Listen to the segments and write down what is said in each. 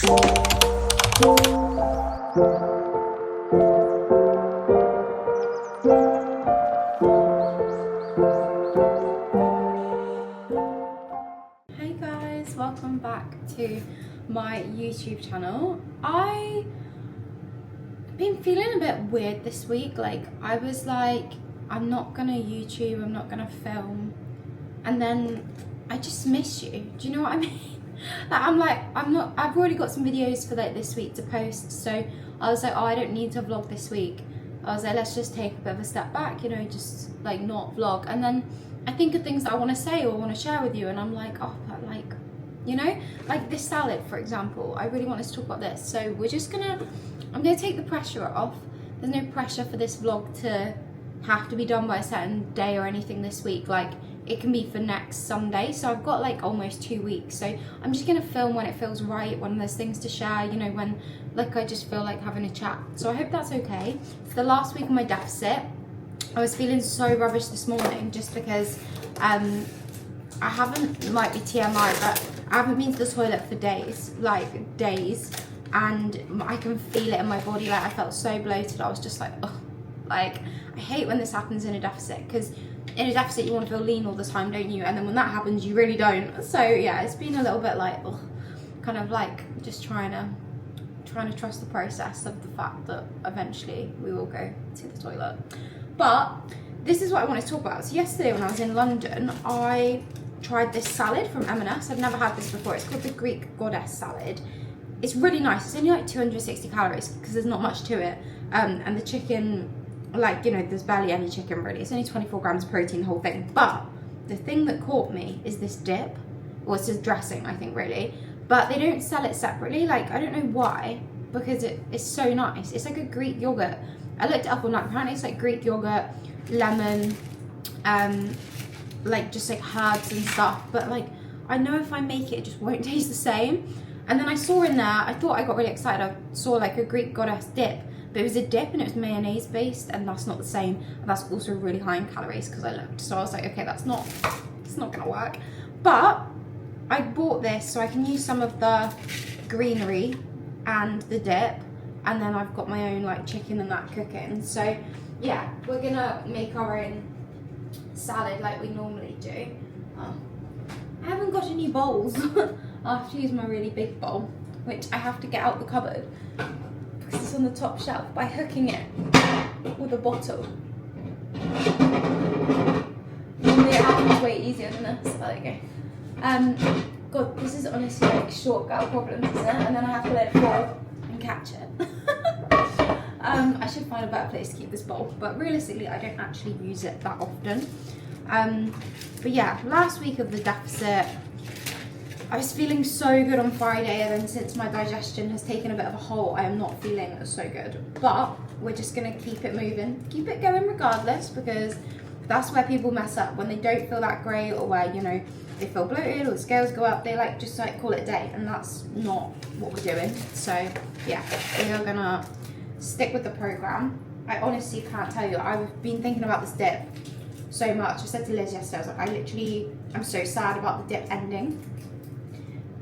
Hey guys, welcome back to my YouTube channel. I've been feeling a bit weird this week. Like, I was like, I'm not gonna YouTube, I'm not gonna film, and then I just miss you. Do you know what I mean? Like, I've already got some videos for like this week to post, so I was like, oh, I don't need to vlog this week. I was like, let's just take a bit of a step back, you know, just like not vlog. And then I think of things that I want to say or want to share with you, and I'm like, oh, but like, you know, like this salad, for example, I really wanted to talk about this. So I'm gonna take the pressure off. There's no pressure for this vlog to have to be done by a certain day or anything this week. Like, it can be for next Sunday. So I've got like almost 2 weeks. So I'm just gonna film when it feels right, when there's things to share, you know, when like I just feel like having a chat. So I hope that's okay. It's the last week of my deficit. I was feeling so rubbish this morning just because I haven't, might be TMI, but I haven't been to the toilet for days, and I can feel it in my body. Like, I felt so bloated. I was just like, ugh. Like, I hate when this happens in a deficit, because in a deficit you want to feel lean all the time, don't you? And then when that happens, you really don't. So yeah, it's been a little bit like, ugh, kind of like just trying to trust the process of the fact that eventually we will go to the toilet. But this is what I wanted to talk about. So yesterday when I was in London, I tried this salad from M&S. I've never had this before. It's called the Greek Goddess salad. It's really nice. It's only like 260 calories because there's not much to it. And the chicken, like, you know, there's barely any chicken really. It's only 24 grams of protein, the whole thing. But the thing that caught me is this dip. Well, it's just dressing, I think, really. But they don't sell it separately. Like, I don't know why, because it's so nice. It's like a Greek yogurt. I looked it up online. Apparently it's like Greek yogurt, lemon, like just like herbs and stuff. But like, I know if I make it just won't taste the same. And then I saw in there, I thought I got really excited. I saw like a Greek Goddess dip, but it was a dip and it was mayonnaise based, and that's not the same. And that's also really high in calories because I looked. So I was like, okay, it's not gonna work. But I bought this so I can use some of the greenery and the dip, and then I've got my own like chicken and that cooking. So yeah, we're gonna make our own salad like we normally do. I haven't got any bowls. I'll have to use my really big bowl, which I have to get out the cupboard because it's on the top shelf by hooking it with a bottle. Normally it happens way easier than this, but there you go. God, this is honestly like short girl problems, isn't it? And then I have to let it fall and catch it. I should find a better place to keep this bowl, but realistically I don't actually use it that often. But yeah, last week of the deficit, I was feeling so good on Friday, and then since my digestion has taken a bit of a halt, I am not feeling so good. But we're just gonna keep it moving, keep it going regardless, because that's where people mess up, when they don't feel that great, or where, you know, they feel bloated or the scales go up, they like just like call it a day, and that's not what we're doing. So yeah, we are gonna stick with the program. I honestly can't tell you, I've been thinking about this dip so much. I said to Liz yesterday, I was like, I'm so sad about the dip ending.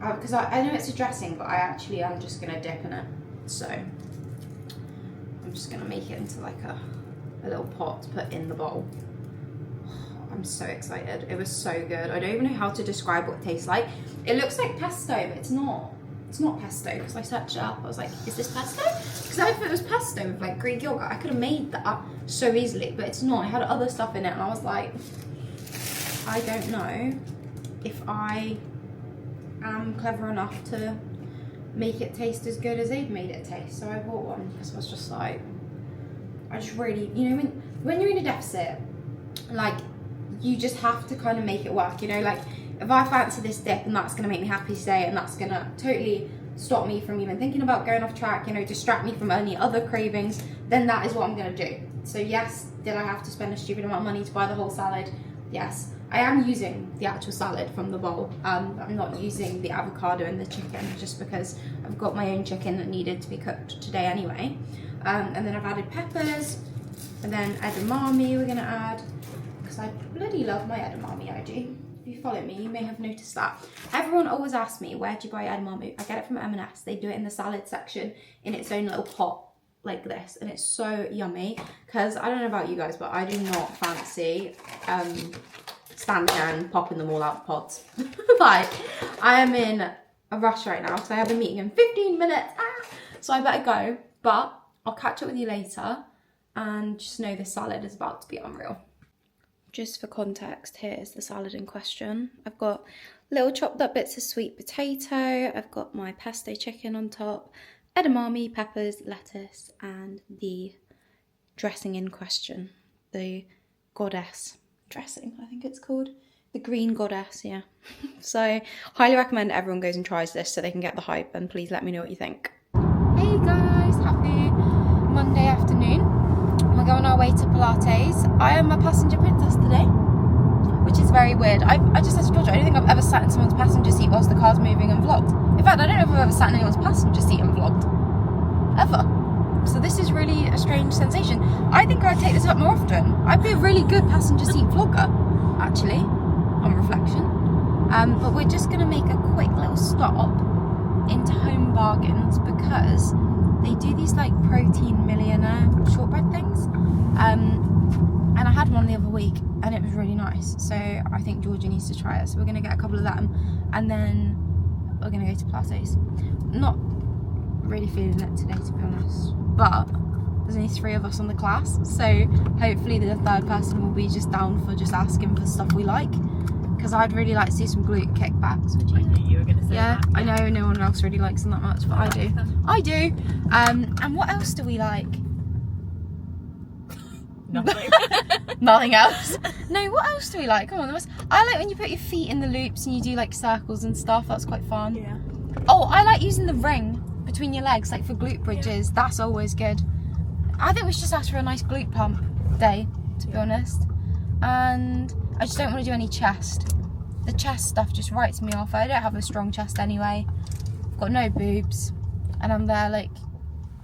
Because I know it's a dressing, but I'm just gonna dip in it. So I'm just gonna make it into like a little pot to put in the bowl. I'm so excited. It was so good. I don't even know how to describe what it tastes like. It looks like pesto, but it's not. It's not pesto, because I searched it up. I was like, is this pesto? Because I thought it was pesto with like Greek yogurt. I could have made that so easily, but it's not. It had other stuff in it, and I was like, I don't know if I am clever enough to make it taste as good as they've made it taste. So I bought one because I was just like, I just really, you know, when you're in a deficit, like, you just have to kind of make it work, you know. Like, if I fancy this dip and that's gonna make me happy today, and that's gonna totally stop me from even thinking about going off track, you know, distract me from any other cravings, then that is what I'm gonna do. So yes, did I have to spend a stupid amount of money to buy the whole salad? Yes. I am using the actual salad from the bowl. I'm not using the avocado and the chicken, just because I've got my own chicken that needed to be cooked today anyway. And then I've added peppers, and then edamame we're gonna add, because I bloody love my edamame, I do. If you follow me, you may have noticed that. Everyone always asks me, where do you buy edamame? I get it from M&S. They do it in the salad section in its own little pot like this, and it's so yummy. Because I don't know about you guys, but I do not fancy standing there and popping them all out of pods. Like, I am in a rush right now because I have a meeting in 15 minutes. So I better go, but I'll catch up with you later, and just know this salad is about to be unreal. Just for context, here is the salad in question. I've got little chopped up bits of sweet potato, I've got my pesto chicken on top, edamame, peppers, lettuce, and the dressing in question, the goddess dressing, I think it's called. The green goddess, yeah. So, highly recommend everyone goes and tries this so they can get the hype, and please let me know what you think. Hey guys, happy Monday afternoon. We're going our way to Pilates. I am a passenger princess today, which is very weird. I just said to Georgia, I don't think I've ever sat in someone's passenger seat whilst the car's moving and vlogged. In fact, I don't know if I've ever sat in anyone's passenger seat and vlogged. Ever. So this is really a strange sensation. I think I'd take this up more often. I'd be a really good passenger seat vlogger, actually, on reflection. But we're just going to make a quick little stop into Home Bargains because they do these like protein millionaire shortbread things. And I had one the other week and it was really nice. So I think Georgia needs to try it. So we're going to get a couple of them and then we're going to go to Pilates. Not really feeling it today, to be honest. But there's only 3 of us on the class. So hopefully the third person will be just down for just asking for stuff we like. Because I'd really like to see some glute kickbacks. Would you? I knew you were going to say that. Yeah, I know no one else really likes them that much, but I do. I do. And what else do we like? Nothing. Nothing else. No, what else do we like? Come on, I like when you put your feet in the loops and you do like circles and stuff. That's quite fun. Yeah. Oh, I like using the ring between your legs, like for glute bridges. Yeah. That's always good. I think we should just ask for a nice glute pump day, to be honest. And I just don't want to do any chest. The chest stuff just writes me off. I don't have a strong chest anyway. I've got no boobs. And I'm there like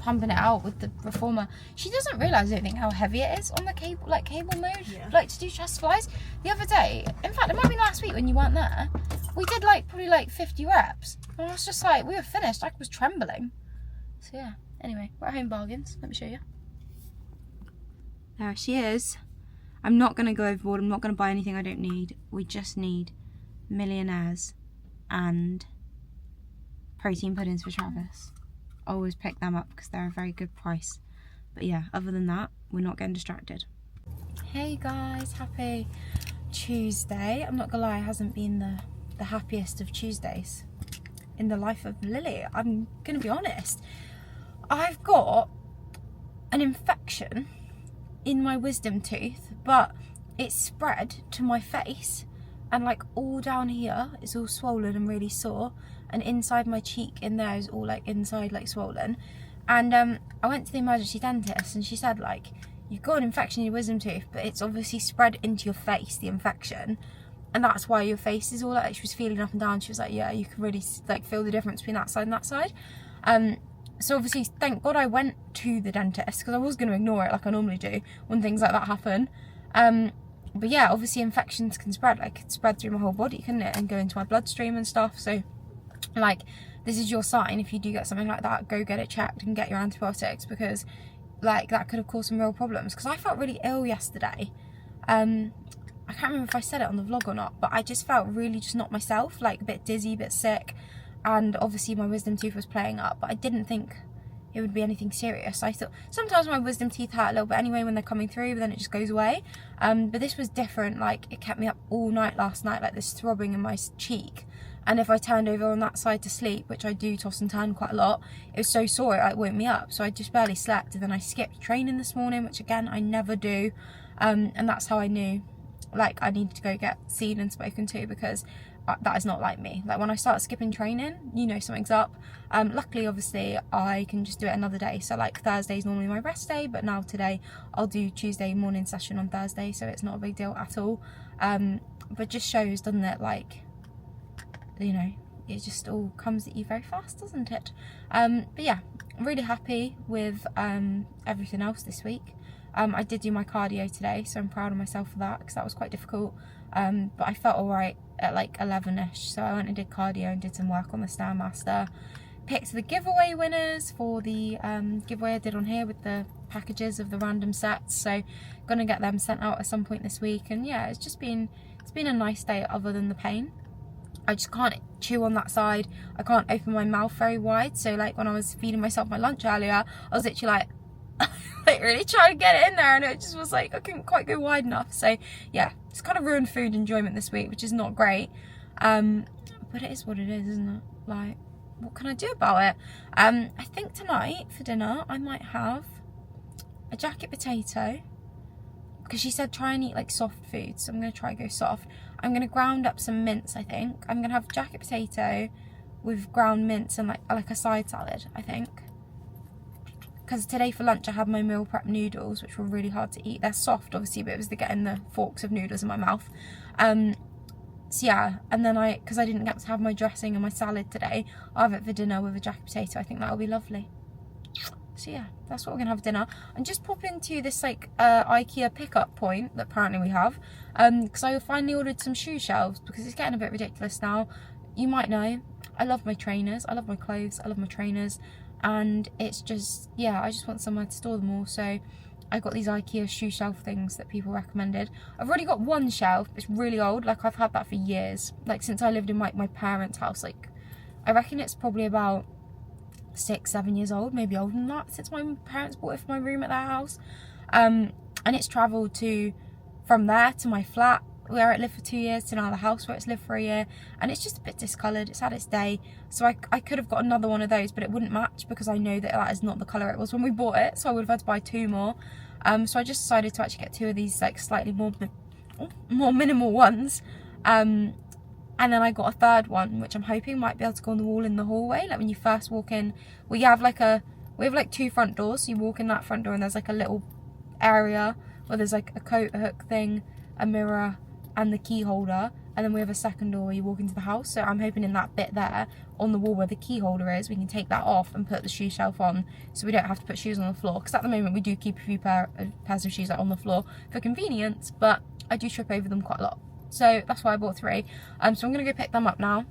pumping it out with the reformer. She doesn't realise, I don't think, how heavy it is on the cable, like cable mode, like to do chest flies. The other day, in fact, it might be last week when you weren't there, we did like probably like 50 reps. And I was just like, we were finished. I was trembling. So yeah. Anyway, we're at Home Bargains. Let me show you. There she is. I'm not going to go overboard. I'm not going to buy anything I don't need. We just need millionaires and protein puddings for Travis. Always pick them up because they're a very good price. But yeah, other than that, we're not getting distracted. Hey guys, happy Tuesday. I'm not going to lie, it hasn't been the happiest of Tuesdays in the life of Lily. I'm going to be honest. I've got an infection in my wisdom tooth, but it's spread to my face, and like all down here is all swollen and really sore, and inside my cheek in there is all like inside like swollen. And I went to the emergency dentist and she said like, you've got an infection in your wisdom tooth, but it's obviously spread into your face, the infection, and that's why your face is all like, she was feeling up and down. She was like, yeah, you can really like feel the difference between that side and that side. So obviously, thank God I went to the dentist, because I was going to ignore it like I normally do when things like that happen. But yeah, obviously infections can spread, like it spread through my whole body, couldn't it, and go into my bloodstream and stuff. So like, this is your sign. If you do get something like that, go get it checked and get your antibiotics, because like that could have caused some real problems. Because I felt really ill yesterday. I can't remember if I said it on the vlog or not, but I just felt really just not myself, like a bit dizzy, a bit sick. And obviously my wisdom tooth was playing up, but I didn't think it would be anything serious. I thought sometimes my wisdom teeth hurt a little bit anyway when they're coming through, but then it just goes away. But this was different. Like, it kept me up all night last night, like this throbbing in my cheek. And if I turned over on that side to sleep, which I do toss and turn quite a lot, it was so sore it like woke me up. So I just barely slept. And then I skipped training this morning, which again I never do. And that's how I knew like I needed to go get seen and spoken to, because that is not like me. Like, when I start skipping training, you know something's up. Luckily, obviously, I can just do it another day. So like Thursday is normally my rest day, but now today I'll do Tuesday morning session on Thursday, so it's not a big deal at all. But just shows, doesn't it, like, you know, it just all comes at you very fast, doesn't it? But yeah, I'm really happy with everything else this week. I did do my cardio today, so I'm proud of myself for that, because that was quite difficult. But I felt alright at like 11ish, so I went and did cardio and did some work on the Stairmaster. Picked the giveaway winners for the giveaway I did on here with the packages of the random sets, so gonna get them sent out at some point this week. And yeah, it's been a nice day other than the pain. I just can't chew on that side. I can't open my mouth very wide, so like when I was feeding myself my lunch earlier, I was literally like like really trying to get it in there, and it just was like I couldn't quite go wide enough. So yeah, it's kind of ruined food enjoyment this week, which is not great, but it is what it is, isn't it? Like, what can I do about it? I think tonight for dinner I might have a jacket potato, because she said try and eat like soft food, so I'm going to try and go soft. I'm going to ground up some mince, I think. I'm going to have jacket potato with ground mince and like a side salad, I think. Because today for lunch I had my meal prep noodles, which were really hard to eat. They're soft obviously, but it was the getting the forks of noodles in my mouth. So yeah, and then because I didn't get to have my dressing and my salad today, I'll have it for dinner with a jacket potato. I think that'll be lovely. So yeah, that's what we're gonna have for dinner. And just pop into this like IKEA pickup point that apparently we have, because I finally ordered some shoe shelves, because it's getting a bit ridiculous now. You might know, I love my trainers, I love my clothes, I love my trainers, and it's just, yeah, I just want somewhere to store them all. So I got these IKEA shoe shelf things that people recommended. I've already got one shelf, it's really old, like I've had that for years, like since I lived in my parents' house. Like I reckon it's probably about 6-7 years old, maybe older than that, since my parents bought it for my room at their house. And it's travelled from there to my flat where it lived for 2 years to now the house where it's lived for a year, and it's just a bit discoloured. It's had its day, so I could have got another one of those, but it wouldn't match because I know that is not the colour it was when we bought it, so I would have had to buy 2 more. So I just decided to actually get 2 of these like slightly more minimal ones, and then I got a third one, which I'm hoping might be able to go on the wall in the hallway. Like when you first walk in, we have like 2 front doors. So you walk in that front door and there's like a little area where there's like a coat hook thing, a mirror, and the key holder. And then we have a second door where you walk into the house. So I'm hoping in that bit there on the wall where the key holder is, we can take that off and put the shoe shelf on, so we don't have to put shoes on the floor. Because at the moment we do keep a few pairs of shoes like on the floor for convenience, but I do trip over them quite a lot. So that's why I bought 3. So I'm going to go pick them up now.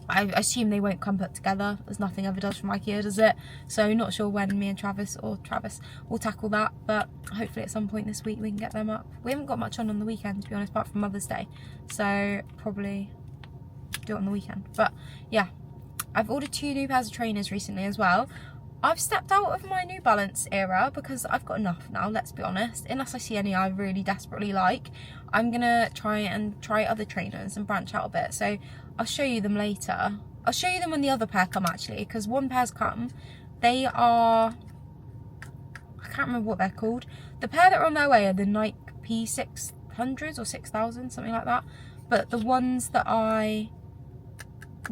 I assume they won't come put together, as nothing ever does from IKEA, does it? So not sure when me and Travis will tackle that, but hopefully at some point this week we can get them up. We haven't got much on the weekend, to be honest, apart from Mother's Day. So probably do it on the weekend. But yeah, I've ordered 2 new pairs of trainers recently as well. I've stepped out of my New Balance era because I've got enough now, let's be honest. Unless I see any I really desperately like, I'm going to try other trainers and branch out a bit. So I'll show you them later. I'll show you them when the other pair come, actually, because one pair's come. They are, I can't remember what they're called. The pair that are on their way are the Nike P600s or 6000, something like that. But the ones that I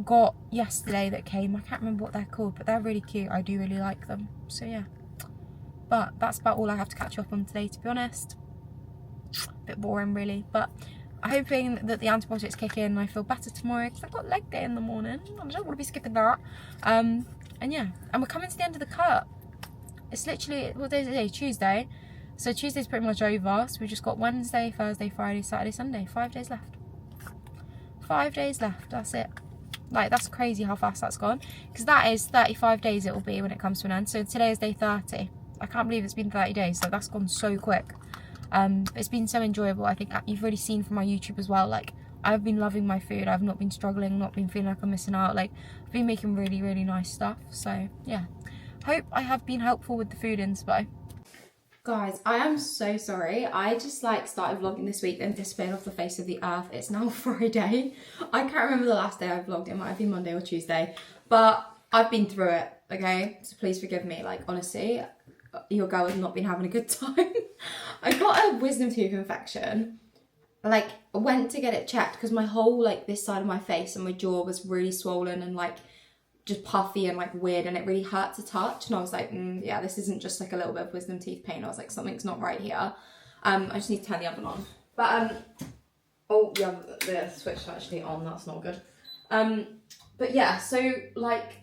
got yesterday that came, I can't remember what they're called, but they're really cute. I do really like them. So yeah, but that's about all I have to catch up on today, to be honest. A bit boring really, but I'm hoping that the antibiotics kick in and I feel better tomorrow, because I've got leg day in the morning. I don't want to be skipping that. And yeah, and we're coming to the end of the cut. It's literally, what day is it today? Tuesday. So Tuesday's pretty much over, so we've just got Wednesday, Thursday, Friday, Saturday, Sunday. 5 days left. 5 days left, that's it. Like, that's crazy how fast that's gone, because that is 35 days it will be when it comes to an end. So today is day 30. I can't believe it's been 30 days, so that's gone so quick. It's been so enjoyable. I think you've really seen from my YouTube as well, like, I've been loving my food. I've not been struggling, not been feeling like I'm missing out. Like, I've been making really, really nice stuff. So yeah, hope I have been helpful with the food inspo. Guys, I am so sorry. I just like started vlogging this week and disappeared off the face of the earth. It's now Friday. I can't remember the last day I vlogged. It might have been Monday or Tuesday, but I've been through it, okay? So please forgive me. Like, honestly, your girl has not been having a good time. I got a wisdom tooth infection. Like, I went to get it checked because my whole, like, this side of my face and my jaw was really swollen and, like, just puffy and like weird, and it really hurt to touch. And I was like, yeah, this isn't just like a little bit of wisdom teeth pain. I was like, something's not right here. I just need to turn the oven on. But oh yeah, the switch is actually on. That's not good. But yeah, so like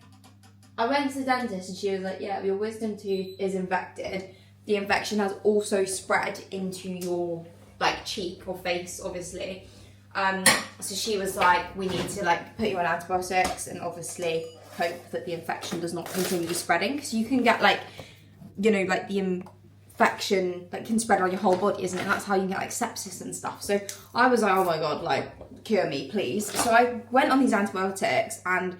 I went to the dentist and she was like, yeah, your wisdom tooth is infected. the infection has also spread into your like cheek or face, obviously. So she was like, we need to like put you on antibiotics and obviously hope that the infection does not continue spreading, because you can get like, you know, like the infection like can spread around your whole body, isn't it? And that's how you can get like sepsis and stuff. So I was like, oh my god, like cure me please. So I went on these antibiotics, and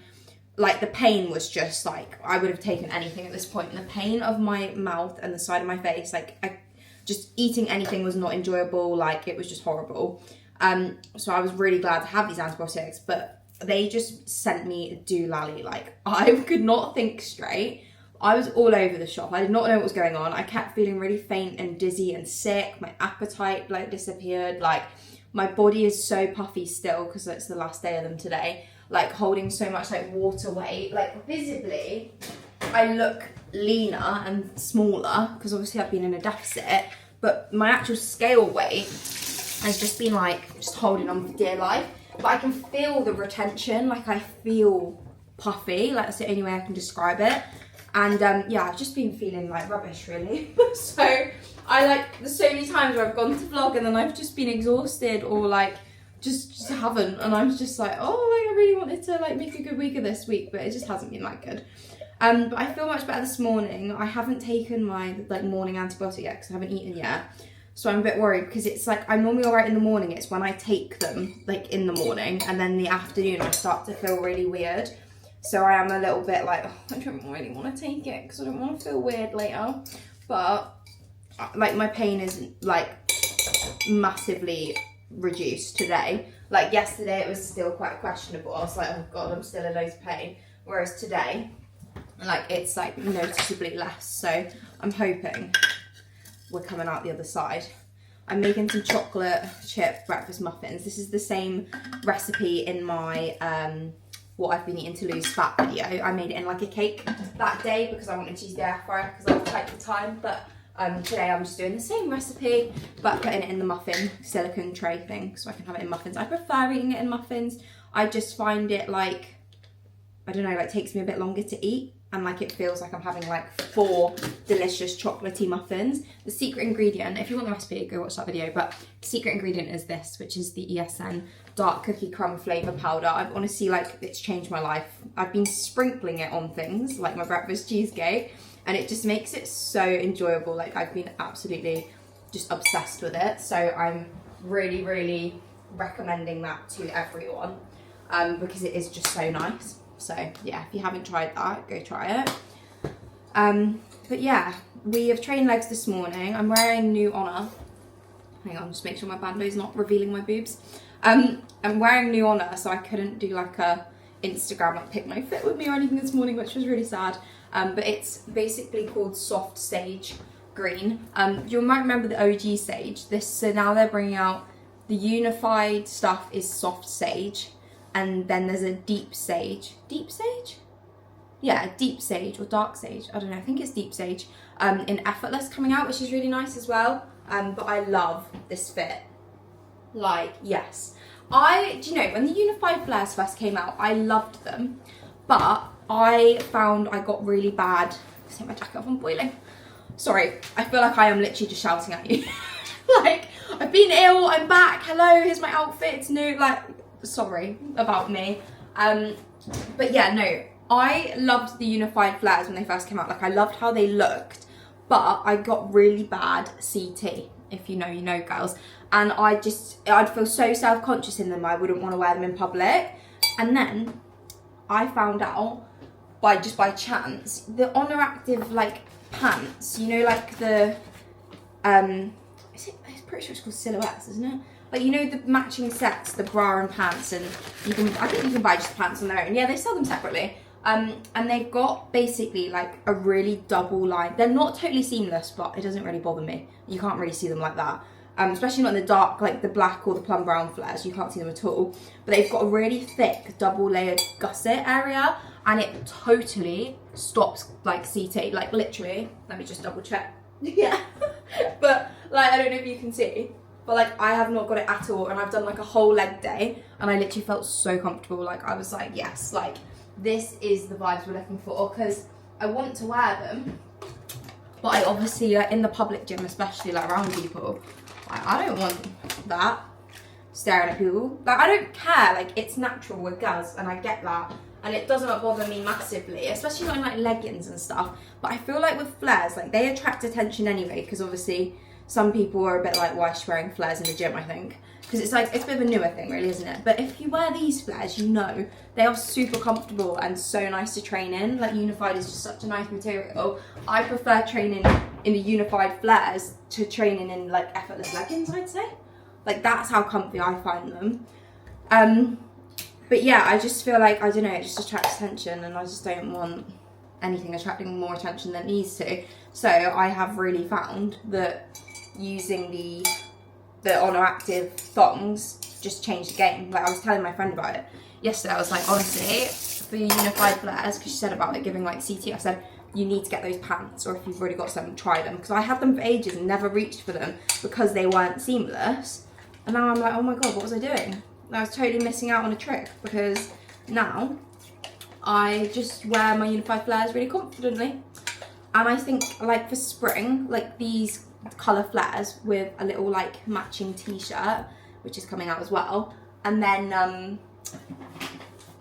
like the pain was just like, I would have taken anything at this point. And the pain of my mouth and the side of my face, like just eating anything was not enjoyable. Like it was just horrible. So I was really glad to have these antibiotics, but they just sent me doolally. Like I could not think straight. I was all over the shop. I did not know what was going on. I kept feeling really faint and dizzy and sick. My appetite like disappeared. Like my body is so puffy still because it's the last day of them today. Like holding so much like water weight. Like visibly, I look leaner and smaller because obviously I've been in a deficit. But my actual scale weight has just been like just holding on for dear life. But I can feel the retention. Like I feel puffy. Like that's the only way I can describe it. And yeah, I've just been feeling like rubbish really. So I like, there's so many times where I've gone to vlog and then I've just been exhausted or like just haven't, and I'm just like, oh, like I really wanted to like make a good week of this week, but it just hasn't been that good. But I feel much better this morning. I haven't taken my like morning antibiotic yet because I haven't eaten yet. So I'm a bit worried because it's like, I'm normally alright in the morning. It's when I take them like in the morning and then the afternoon I start to feel really weird. So I am a little bit like, oh, I don't really want to take it because I don't want to feel weird later. But like my pain is like massively reduced today. Like yesterday it was still quite questionable. I was like, oh god, I'm still in loads of pain. Whereas today, like it's like noticeably less. So I'm hoping we're coming out the other side. I'm making some chocolate chip breakfast muffins. This is the same recipe in my what I've been eating to lose fat video. I made it in like a cake that day because I wanted to use the air fryer because I was tight for time. But today I'm just doing the same recipe but putting it in the muffin silicone tray thing so I can have it in muffins. I prefer eating it in muffins. I just find it like, I don't know, like takes me a bit longer to eat, and like it feels like I'm having like 4 delicious chocolatey muffins. The secret ingredient, if you want the recipe, go watch that video, but the secret ingredient is this, which is the ESN dark cookie crumb flavour powder. I've honestly, like, it's changed my life. I've been sprinkling it on things like my breakfast cheesecake, and it just makes it so enjoyable. Like I've been absolutely just obsessed with it. So I'm really, really recommending that to everyone because it is just so nice. So yeah, if you haven't tried that, go try it. But yeah, we have trained legs this morning. I'm wearing New Honor. Hang on, just make sure my bando's not revealing my boobs. I'm wearing New Honor, so I couldn't do like a Instagram like pick my fit with me or anything this morning, which was really sad. But it's basically called Soft Sage Green. You might remember the OG Sage. So now they're bringing out the unified stuff is Soft Sage, and then there's a Deep Sage. Deep Sage? Yeah, Deep Sage or Dark Sage. I don't know. I think it's Deep Sage. In Effortless coming out, which is really nice as well. But I love this fit. Like, yes. Do you know, when the unified flares first came out, I loved them, but I found I got really bad. Take my jacket off, I'm boiling. Sorry, I feel like I am literally just shouting at you. Like, I've been ill, I'm back, hello, here's my outfit, it's new. Like, sorry about me. But yeah, no, I loved the unified flares when they first came out. Like, I loved how they looked, but I got really bad CT. If you know, you know, girls. And I'd feel so self-conscious in them, I wouldn't want to wear them in public. And then I found out by chance, the Honor Active like pants, you know, like the I'm pretty sure it's called Silhouettes, isn't it? Like, you know, the matching sets, the bra and pants, and I think you can buy just pants on their own. Yeah, they sell them separately. And they've got basically like a really double line. They're not totally seamless, but it doesn't really bother me. You can't really see them like that. Especially not in the dark, like the black or the plum brown flares. You can't see them at all. But they've got a really thick double layered gusset area, and it totally stops like CT. Like literally, let me just double check. Yeah. But like, I don't know if you can see, but like I have not got it at all. And I've done like a whole leg day and I literally felt so comfortable. Like I was like, yes, like this is the vibes we're looking for, because I want to wear them, but But I obviously, like, in the public gym, especially like around people, like, I don't want that staring at people. Like, I don't care, like, it's natural with girls, and I get that, and it doesn't bother me massively, especially not in like leggings and stuff. But I feel like with flares, like, they attract attention anyway, because obviously some people are a bit like, why is she wearing flares in the gym, I think, because it's like, it's a bit of a newer thing really, isn't it? But if you wear these flares, you know they are super comfortable and so nice to train in. Like, unified is just such a nice material. I prefer training in the unified flares to training in like effortless leggings, I'd say. Like, that's how comfy I find them. But yeah, I just feel like, I don't know, it just attracts attention, and I just don't want anything attracting more attention than it needs to. So I have really found that using the Honor Active thongs just changed the game. Like, I was telling my friend about it yesterday. I was like, honestly, for your unified flares, because she said about it giving like CT, I said, you need to get those pants, or if you've already got some, try them, because I had them for ages and never reached for them because they weren't seamless. And now I'm like, oh my god, what was I doing? I was totally missing out on a trick, because now I just wear my unified flares really confidently. And I think, like, for spring, like these colour flares with a little like matching t-shirt, which is coming out as well, and then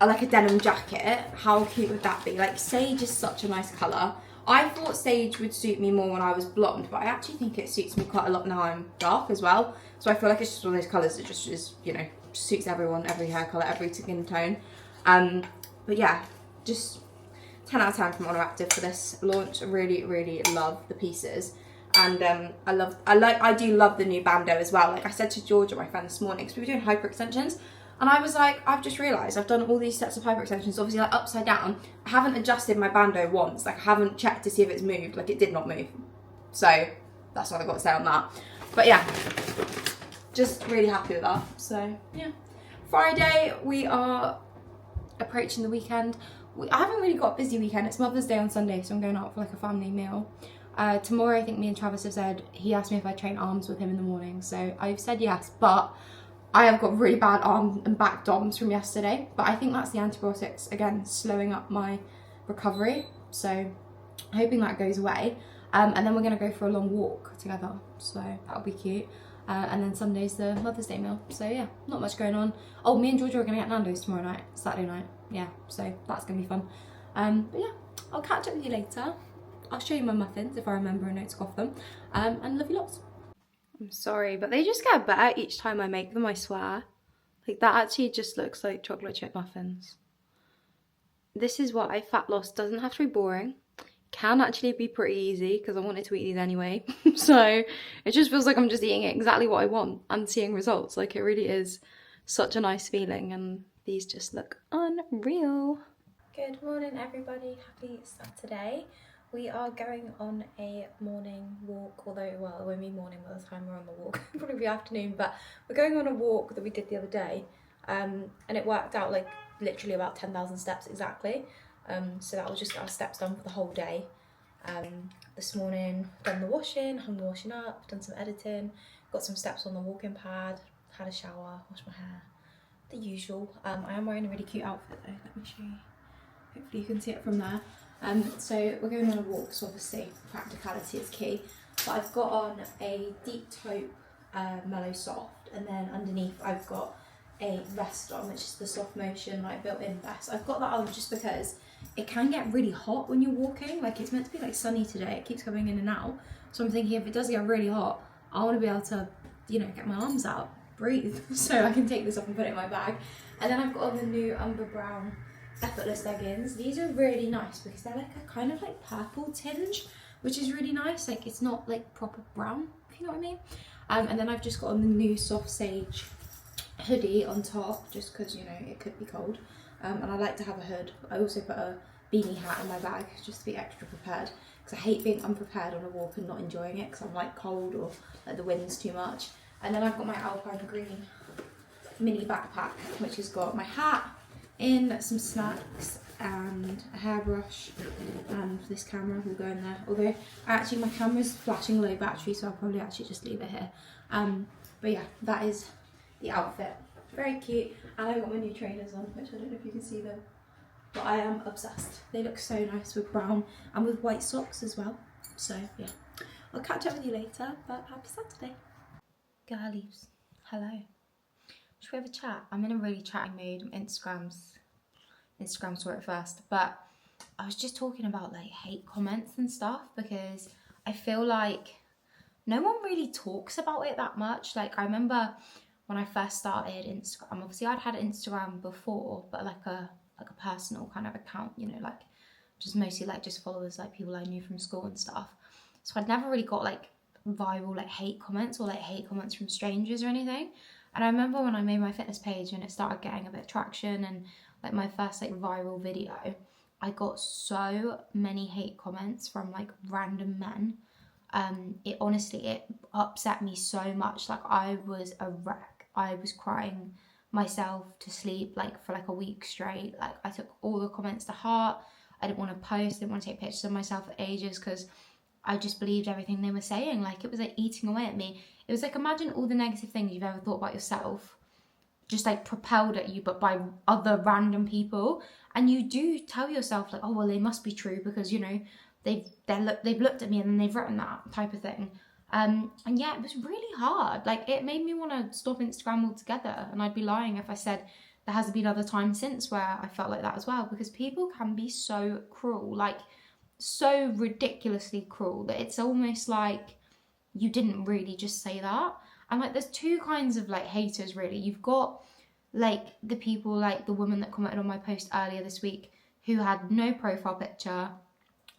like a denim jacket, how cute would that be? Like, sage is such a nice colour. I thought sage would suit me more when I was blonde, but I actually think it suits me quite a lot now I'm dark as well. So I feel like it's just one of those colours that just is, you know, suits everyone, every hair colour, every skin tone. But yeah, just 10 out of 10 from Honor Active for this launch. I really, really love the pieces. And I do love the new bandeau as well. Like I said to Georgia, my friend, this morning, because we were doing hyper extensions, and I was like, I've just realised I've done all these sets of hyper extensions, obviously like upside down. I haven't adjusted my bandeau once. Like, I haven't checked to see if it's moved. Like, it did not move. So that's what I've got to say on that. But yeah, just really happy with that. So yeah, Friday, we are approaching the weekend. I haven't really got a busy weekend. It's Mother's Day on Sunday, so I'm going out for like a family meal. Tomorrow, I think me and Travis have said, he asked me if I train arms with him in the morning, so I've said yes, but I have got really bad arm and back DOMs from yesterday, but I think that's the antibiotics, again, slowing up my recovery, so hoping that goes away. And then we're going to go for a long walk together, so that'll be cute. And then Sunday's the Mother's Day meal, so yeah, not much going on. Oh, me and Georgia are going to get Nando's tomorrow night, Saturday night, yeah, so that's going to be fun. But yeah, I'll catch up with you later. I'll show you my muffins if I remember and took off them, and love you lots. I'm sorry, but they just get better each time I make them, I swear. Like, that actually just looks like chocolate chip muffins. This is why fat loss doesn't have to be boring. Can actually be pretty easy, because I wanted to eat these anyway. So it just feels like I'm just eating exactly what I want and seeing results. Like, it really is such a nice feeling, and these just look unreal. Good morning, everybody. Happy Saturday. We are going on a morning walk, although, well, it won't be morning by the time we're on the walk, it'll probably be afternoon, but we're going on a walk that we did the other day, and it worked out like literally about 10,000 steps exactly, so that was just our steps done for the whole day. This morning, done the washing, hung the washing up, done some editing, got some steps on the walking pad, had a shower, washed my hair, the usual. I am wearing a really cute outfit though, let me show you, hopefully you can see it from there. So we're going on a walk, so obviously practicality is key. But I've got on a deep taupe mellow soft, and then underneath I've got a vest on, which is the soft motion like built-in vest. I've got that on just because it can get really hot when you're walking. Like, it's meant to be like sunny today, it keeps coming in and out. So I'm thinking if it does get really hot, I want to be able to, you know, get my arms out, breathe, so I can take this off and put it in my bag. And then I've got on the new umber brown effortless leggings. These are really nice because they're like a kind of like purple tinge, which is really nice. Like, it's not like proper brown, if you know what I mean. And then I've just got on the new soft sage hoodie on top, just because, you know, it could be cold, and I like to have a hood. I also put a beanie hat in my bag just to be extra prepared, because I hate being unprepared on a walk and not enjoying it because I'm like cold or like the wind's too much. And then I've got my alpine green mini backpack, which has got my hat in, some snacks and a hairbrush, and this camera will go in there, although actually my camera's flashing low battery, so I'll probably actually just leave it here. But yeah, that is the outfit. Very cute. And I've got my new trainers on, which I don't know if you can see them, but I am obsessed. They look so nice with brown and with white socks as well. So yeah, I'll catch up with you later, but happy Saturday. Girlies, hello. Should we have a chat? I'm in a really chatting mood. Instagram saw it first, but I was just talking about like hate comments and stuff because I feel like no one really talks about it that much. Like I remember when I first started Instagram, obviously I'd had Instagram before, but like a personal kind of account, you know, like just mostly like just followers, like people I knew from school and stuff. So I'd never really got like viral like hate comments or like hate comments from strangers or anything. And I remember when I made my fitness page and it started getting a bit of traction and like my first like viral video, I got so many hate comments from like random men. It honestly, it upset me so much. Like I was a wreck. I was crying myself to sleep like for like a week straight. Like I took all the comments to heart. I didn't want to post, didn't want to take pictures of myself for ages because I just believed everything they were saying. Like it was like eating away at me. It was like, imagine all the negative things you've ever thought about yourself just like propelled at you, but by other random people. And you do tell yourself like, oh well, they must be true because, you know, they've looked at me and then they've written that type of thing. And yeah, it was really hard. Like it made me want to stop Instagram altogether, and I'd be lying if I said there hasn't been other times since where I felt like that as well, because people can be so cruel, like so ridiculously cruel that it's almost like you didn't really just say that. And like there's two kinds of like haters really. You've got like the people like the woman that commented on my post earlier this week who had no profile picture.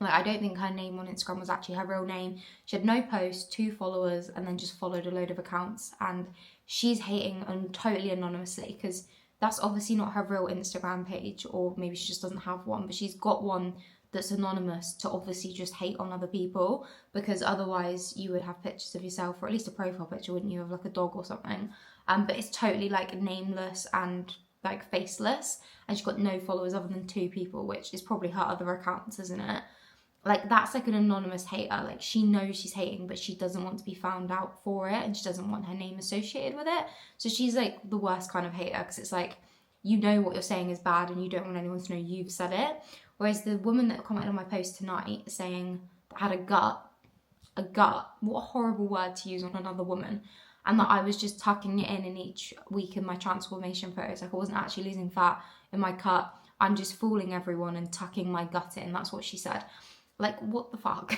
Like I don't think her name on Instagram was actually her real name. She had no post, 2 followers, and then just followed a load of accounts. And she's hating totally anonymously because that's obviously not her real Instagram page, or maybe she just doesn't have one, but she's got one that's anonymous to obviously just hate on other people, because otherwise you would have pictures of yourself, or at least a profile picture, wouldn't you, of like a dog or something. But it's totally like nameless and like faceless, and she's got no followers other than 2 people, which is probably her other accounts, isn't it? Like that's like an anonymous hater. Like she knows she's hating, but she doesn't want to be found out for it, and she doesn't want her name associated with it. So she's like the worst kind of hater, because it's like, you know what you're saying is bad and you don't want anyone to know you've said it. Whereas the woman that commented on my post tonight saying that had a gut, what a horrible word to use on another woman, and that I was just tucking it in each week in my transformation photos. Like I wasn't actually losing fat in my cut, I'm just fooling everyone and tucking my gut in. That's what she said. Like, what the fuck?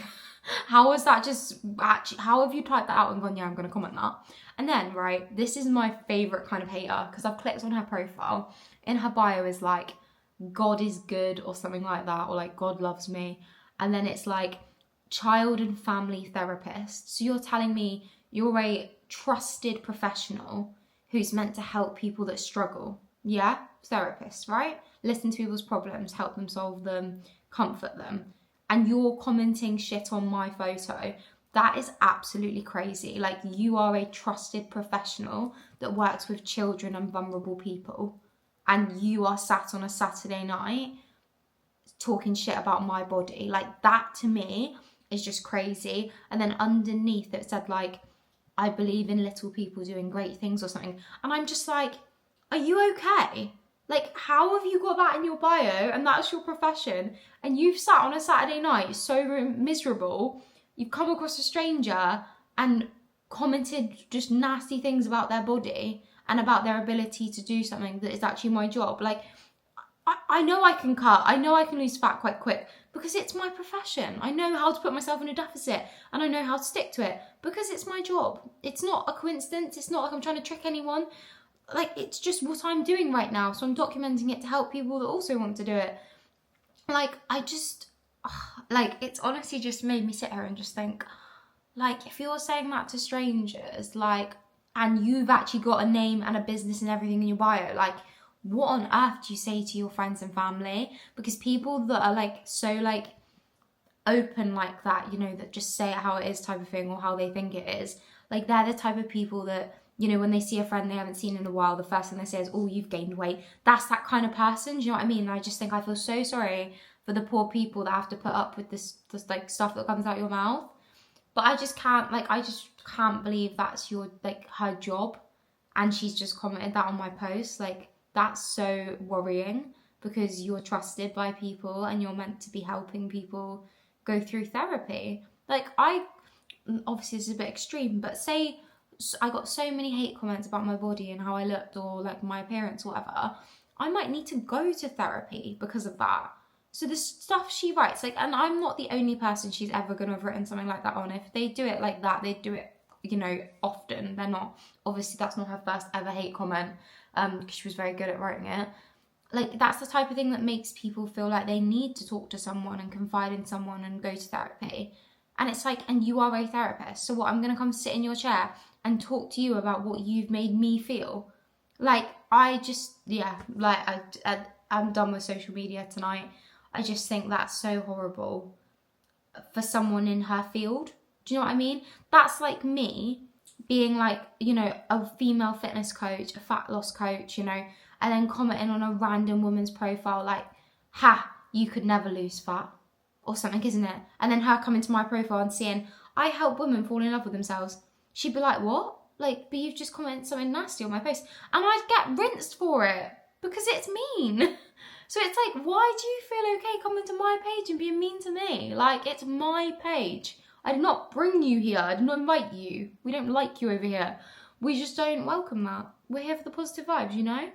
How is that just actually, how have you typed that out and gone, yeah, I'm going to comment that? And then, right, this is my favourite kind of hater, because I've clicked on her profile. In her bio is like, God is good, or something like that, or like, God loves me. And then it's like, child and family therapist. So you're telling me you're a trusted professional who's meant to help people that struggle. Yeah? Therapist, right? Listen to people's problems, help them solve them, comfort them. And you're commenting shit on my photo. That is absolutely crazy. Like, you are a trusted professional that works with children and vulnerable people, and you are sat on a Saturday night talking shit about my body. Like, that to me is just crazy. And then underneath it said like, I believe in little people doing great things or something. And I'm just like, are you okay? Like, how have you got that in your bio and that's your profession, and you've sat on a Saturday night so miserable, you've come across a stranger and commented just nasty things about their body and about their ability to do something that is actually my job? Like, I know I can cut, I know I can lose fat quite quick because it's my profession. I know how to put myself in a deficit and I know how to stick to it because it's my job. It's not a coincidence, it's not like I'm trying to trick anyone. Like, it's just what I'm doing right now, so I'm documenting it to help people that also want to do it. Like, I just, like, it's honestly just made me sit here and just think, like, if you're saying that to strangers, like, and you've actually got a name and a business and everything in your bio, like, what on earth do you say to your friends and family? Because people that are, like, so, like, open like that, you know, that just say it how it is type of thing, or how they think it is, like, they're the type of people that, you know, when they see a friend they haven't seen in a while, the first thing they say is, oh, you've gained weight. That's that kind of person, do you know what I mean? And I just think I feel so sorry for the poor people that have to put up with this like, stuff that comes out your mouth. But I just can't, like, I just can't believe that's your, like, her job. And she's just commented that on my post. Like, that's so worrying, because you're trusted by people and you're meant to be helping people go through therapy. Like, obviously this is a bit extreme, but say I got so many hate comments about my body and how I looked, or like my appearance or whatever, I might need to go to therapy because of that. So the stuff she writes, like, and I'm not the only person she's ever going to have written something like that on. If they do it like that, they do it, you know, often. They're not, obviously that's not her first ever hate comment, because she was very good at writing it. Like, that's the type of thing that makes people feel like they need to talk to someone and confide in someone and go to therapy. And it's like, and you are a therapist, so what, I'm going to come sit in your chair and talk to you about what you've made me feel? Like, I just, yeah, like, I'm done with social media tonight. I just think that's so horrible for someone in her field. Do you know what I mean? That's like me being like, you know, a female fitness coach, a fat loss coach, you know, and then commenting on a random woman's profile like, ha, you could never lose fat, or something, isn't it? And then her coming to my profile and seeing, I help women fall in love with themselves. She'd be like, what? Like, but you've just commented something nasty on my post. And I'd get rinsed for it because it's mean. So it's like, why do you feel okay coming to my page and being mean to me? Like, it's my page. I did not bring you here. I did not invite you. We don't like you over here. We just don't welcome that. We're here for the positive vibes, you know?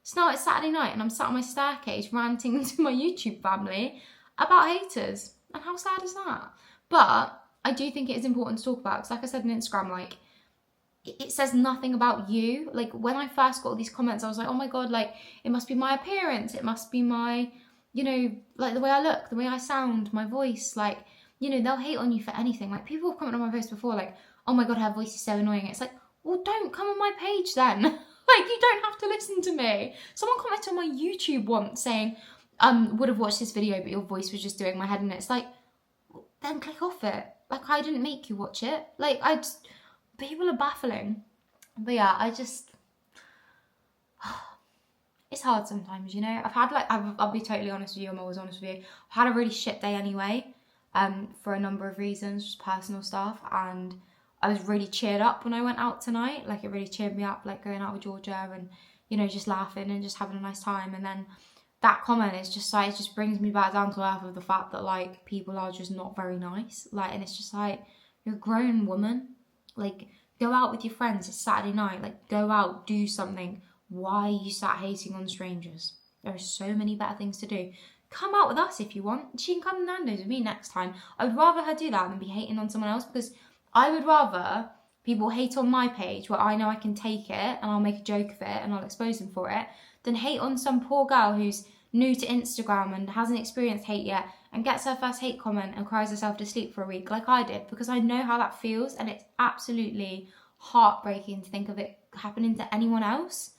So now it's Saturday night and I'm sat on my staircase ranting to my YouTube family about haters. And how sad is that? But I do think it is important to talk about, because like I said on Instagram, like, it says nothing about you. Like, when I first got all these comments, I was like, oh my God, like, it must be my appearance. It must be my, you know, like the way I look, the way I sound, my voice. Like, you know, they'll hate on you for anything. Like, people have commented on my post before, like, oh my God, her voice is so annoying. It's like, well, don't come on my page then. Like, you don't have to listen to me. Someone commented on my YouTube once saying, would have watched this video, but your voice was just doing my head in. It's like, then click off it. Like, I didn't make you watch it. Like, people are baffling. But yeah, it's hard sometimes, you know. I've had, like, I'll be totally honest with you, I'm always honest with you. I've had a really shit day anyway, for a number of reasons, just personal stuff, and I was really cheered up when I went out tonight. Like, it really cheered me up, like, going out with Georgia and, you know, just laughing and just having a nice time. And then that comment is just like, it just brings me back down to earth of the fact that, like, people are just not very nice. Like, and it's just like, you're a grown woman. Like, go out with your friends. It's Saturday night. Like, go out, do something. Why are you sat hating on strangers? There are so many better things to do. Come out with us if you want. She can come to Nando's with me next time. I would rather her do that than be hating on someone else, because I would rather people hate on my page where I know I can take it and I'll make a joke of it and I'll expose them for it, than hate on some poor girl who's new to Instagram and hasn't experienced hate yet and gets her first hate comment and cries herself to sleep for a week like I did, because I know how that feels, and it's absolutely heartbreaking to think of it happening to anyone else.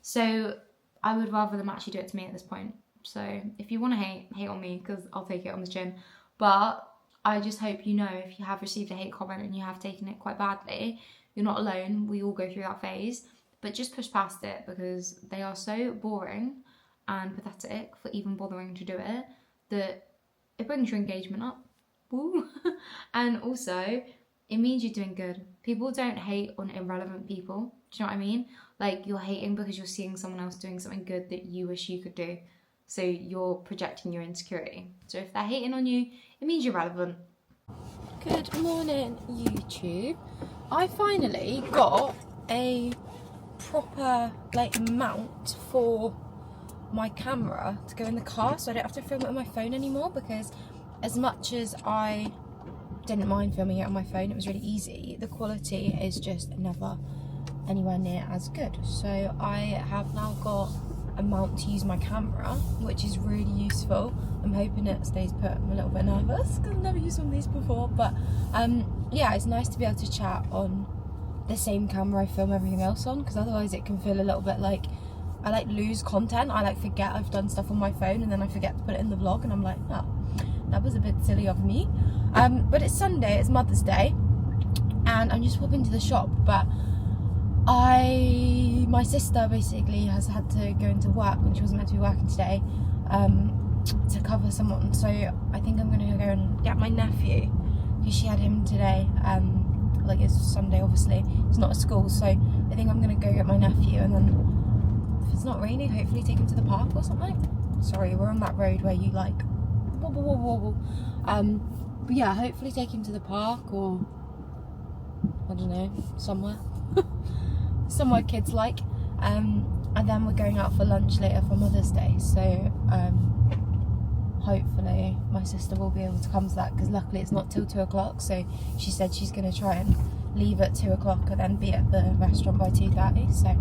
So I would rather them actually do it to me at this point. So if you want to hate on me, because I'll take it on the chin. But I just hope you know, if you have received a hate comment and you have taken it quite badly, you're not alone. We all go through that phase. But just push past it, because they are so boring and pathetic for even bothering to do it, that it brings your engagement up. Woo. And also, it means you're doing good. People don't hate on irrelevant people. Do you know what I mean? Like, you're hating because you're seeing someone else doing something good that you wish you could do. So you're projecting your insecurity. So if they're hating on you, it means you're relevant. Good morning, YouTube. I finally got a proper, like, mount for my camera to go in the car, so I don't have to film it on my phone anymore, because as much as I didn't mind filming it on my phone, it was really easy, the quality is just never anywhere near as good. So I have now got a mount to use my camera, which is really useful. I'm hoping it stays put. I'm a little bit nervous because I've never used one of these before, but yeah, it's nice to be able to chat on the same camera I film everything else on, because otherwise it can feel a little bit like I like lose content. I like forget I've done stuff on my phone, and then I forget to put it in the vlog, and I'm like, oh, that was a bit silly of me. But it's Sunday, it's Mother's Day, and I'm just popping to the shop, but my sister basically has had to go into work when she wasn't meant to be working today, to cover someone. So I think I'm going to go and get my nephew, because she had him today. Like, it's Sunday, obviously, it's not a school, so I think I'm going to go get my nephew, and then if it's not raining, hopefully take him to the park or something. Sorry, we're on that road where you like wobble wobble wobble. But yeah, hopefully take him to the park or, I don't know, somewhere kids like. And then we're going out for lunch later for Mother's Day, so hopefully my sister will be able to come to that, because luckily it's not till 2 o'clock, so she said she's going to try and leave at 2 o'clock and then be at the restaurant by 2:30, so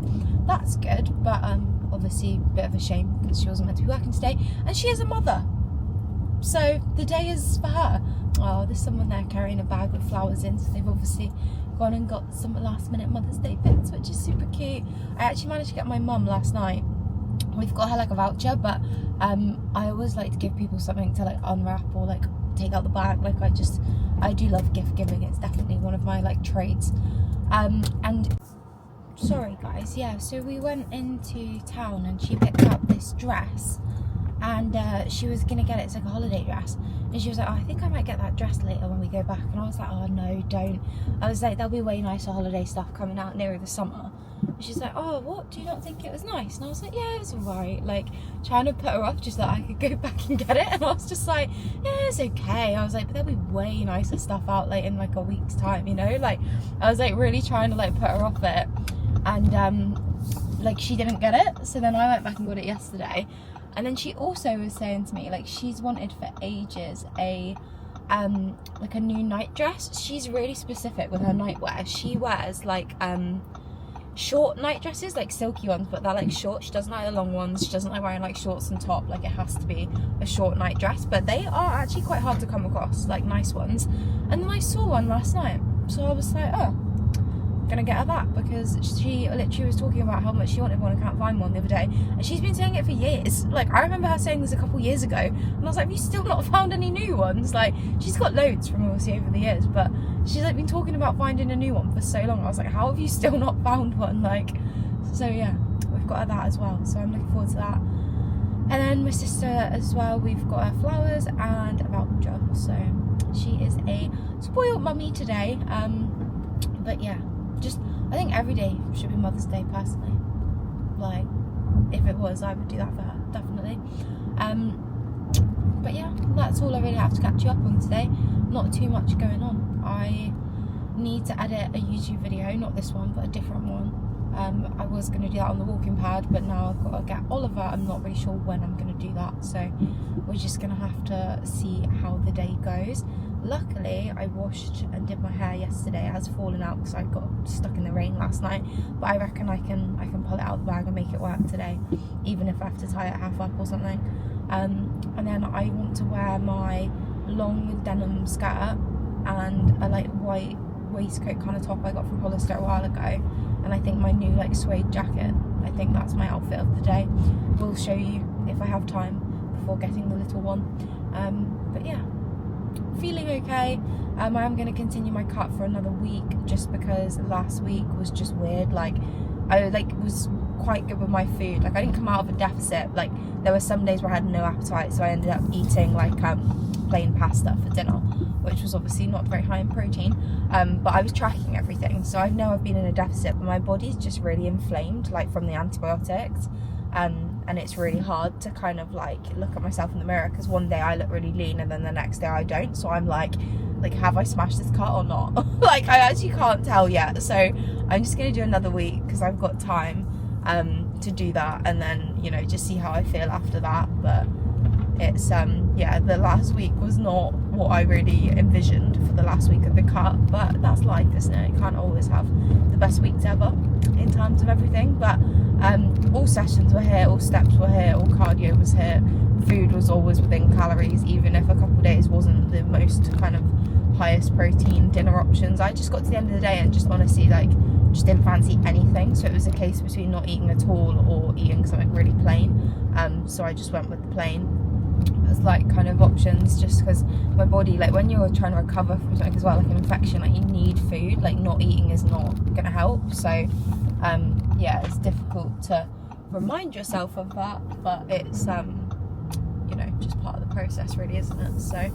that's good. But obviously a bit of a shame because she wasn't meant to be working today, and she is a mother, so the day is for her. Oh, there's someone there carrying a bag with flowers in, so they've obviously gone and got some last minute Mother's Day bits, which is super cute. I actually managed to get my mum last night. We've got her like a voucher, but I always like to give people something to like unwrap or like take out the bag. Like I do love gift giving. It's definitely one of my like traits. And sorry guys, yeah, so we went into town and she picked up this dress, and she was gonna get it, it's like a holiday dress, and she was like, oh, I think I might get that dress later when we go back. And I was like, oh no, don't. I was like, there'll be way nicer holiday stuff coming out nearer the summer. And she's like, oh, what, do you not think it was nice? And I was like, yeah, it was alright, like trying to put her off just that I could go back and get it. And I was just like, yeah, it's okay. I was like, but there'll be way nicer stuff out like in like a week's time, you know. Like I was like really trying to like put her off it, and like she didn't get it, so then I went back and got it yesterday. And then she also was saying to me, like, she's wanted for ages a like a new night dress. She's really specific with her nightwear. She wears like short night dresses, like silky ones, but they're like short. She doesn't like the long ones. She doesn't like wearing like shorts and top. Like it has to be a short night dress, but they are actually quite hard to come across, like nice ones. And then I saw one last night, so I was like, oh, gonna get her that, because she literally was talking about how much she wanted one and can't find one the other day, and she's been saying it for years. Like I remember her saying this a couple years ago, and I was like, have you still not found any new ones? Like she's got loads from obviously over the years, but she's like been talking about finding a new one for so long. I was like, how have you still not found one? Like, so yeah, we've got her that as well, so I'm looking forward to that. And then my sister as well, we've got her flowers and a voucher, so she is a spoiled mummy today. But yeah, just I think every day should be Mother's Day personally. Like if it was, I would do that for her, definitely. But yeah, that's all I really have to catch you up on today. Not too much going on. I need to edit a YouTube video, not this one but a different one. I was going to do that on the walking pad, but now I've got to get Oliver. I'm not really sure when I'm going to do that, so we're just going to have to see how the day goes. Luckily, I washed and did my hair yesterday. It has fallen out because I got stuck in the rain last night, but I reckon I can pull it out of the bag and make it work today, even if I have to tie it half up or something. And then I want to wear my long denim skirt and a like white waistcoat kind of top I got from Hollister a while ago, and I think my new like suede jacket. I think that's my outfit of the day. We'll show you if I have time before getting the little one. But yeah, feeling okay. I am going to continue my cut for another week, just because last week was just weird. Like I was quite good with my food. Like I didn't come out of a deficit. Like there were some days where I had no appetite, so I ended up eating like plain pasta for dinner, which was obviously not very high in protein, but I was tracking everything, so I know I've been in a deficit, but my body's just really inflamed, like from the antibiotics, and it's really hard to kind of like look at myself in the mirror, because one day I look really lean and then the next day I don't, so I'm like have I smashed this cut or not? Like I actually can't tell yet, so I'm just gonna do another week because I've got time to do that, and then, you know, just see how I feel after that. But it's yeah, the last week was not what I really envisioned for the last week of the cut, but that's life, isn't it? You can't always have the best weeks ever in terms of everything. But all sessions were here, all steps were here, all cardio was here, food was always within calories, even if a couple of days wasn't the most kind of highest protein dinner options. I just got to the end of the day and just honestly like just didn't fancy anything, so it was a case between not eating at all or eating something really plain. So I just went with the plain as like kind of options, just because my body, like when you're trying to recover from something as well, like an infection, like you need food. Like not eating is not gonna help, so yeah, it's difficult to remind yourself of that, but it's you know, just part of the process really, isn't it? So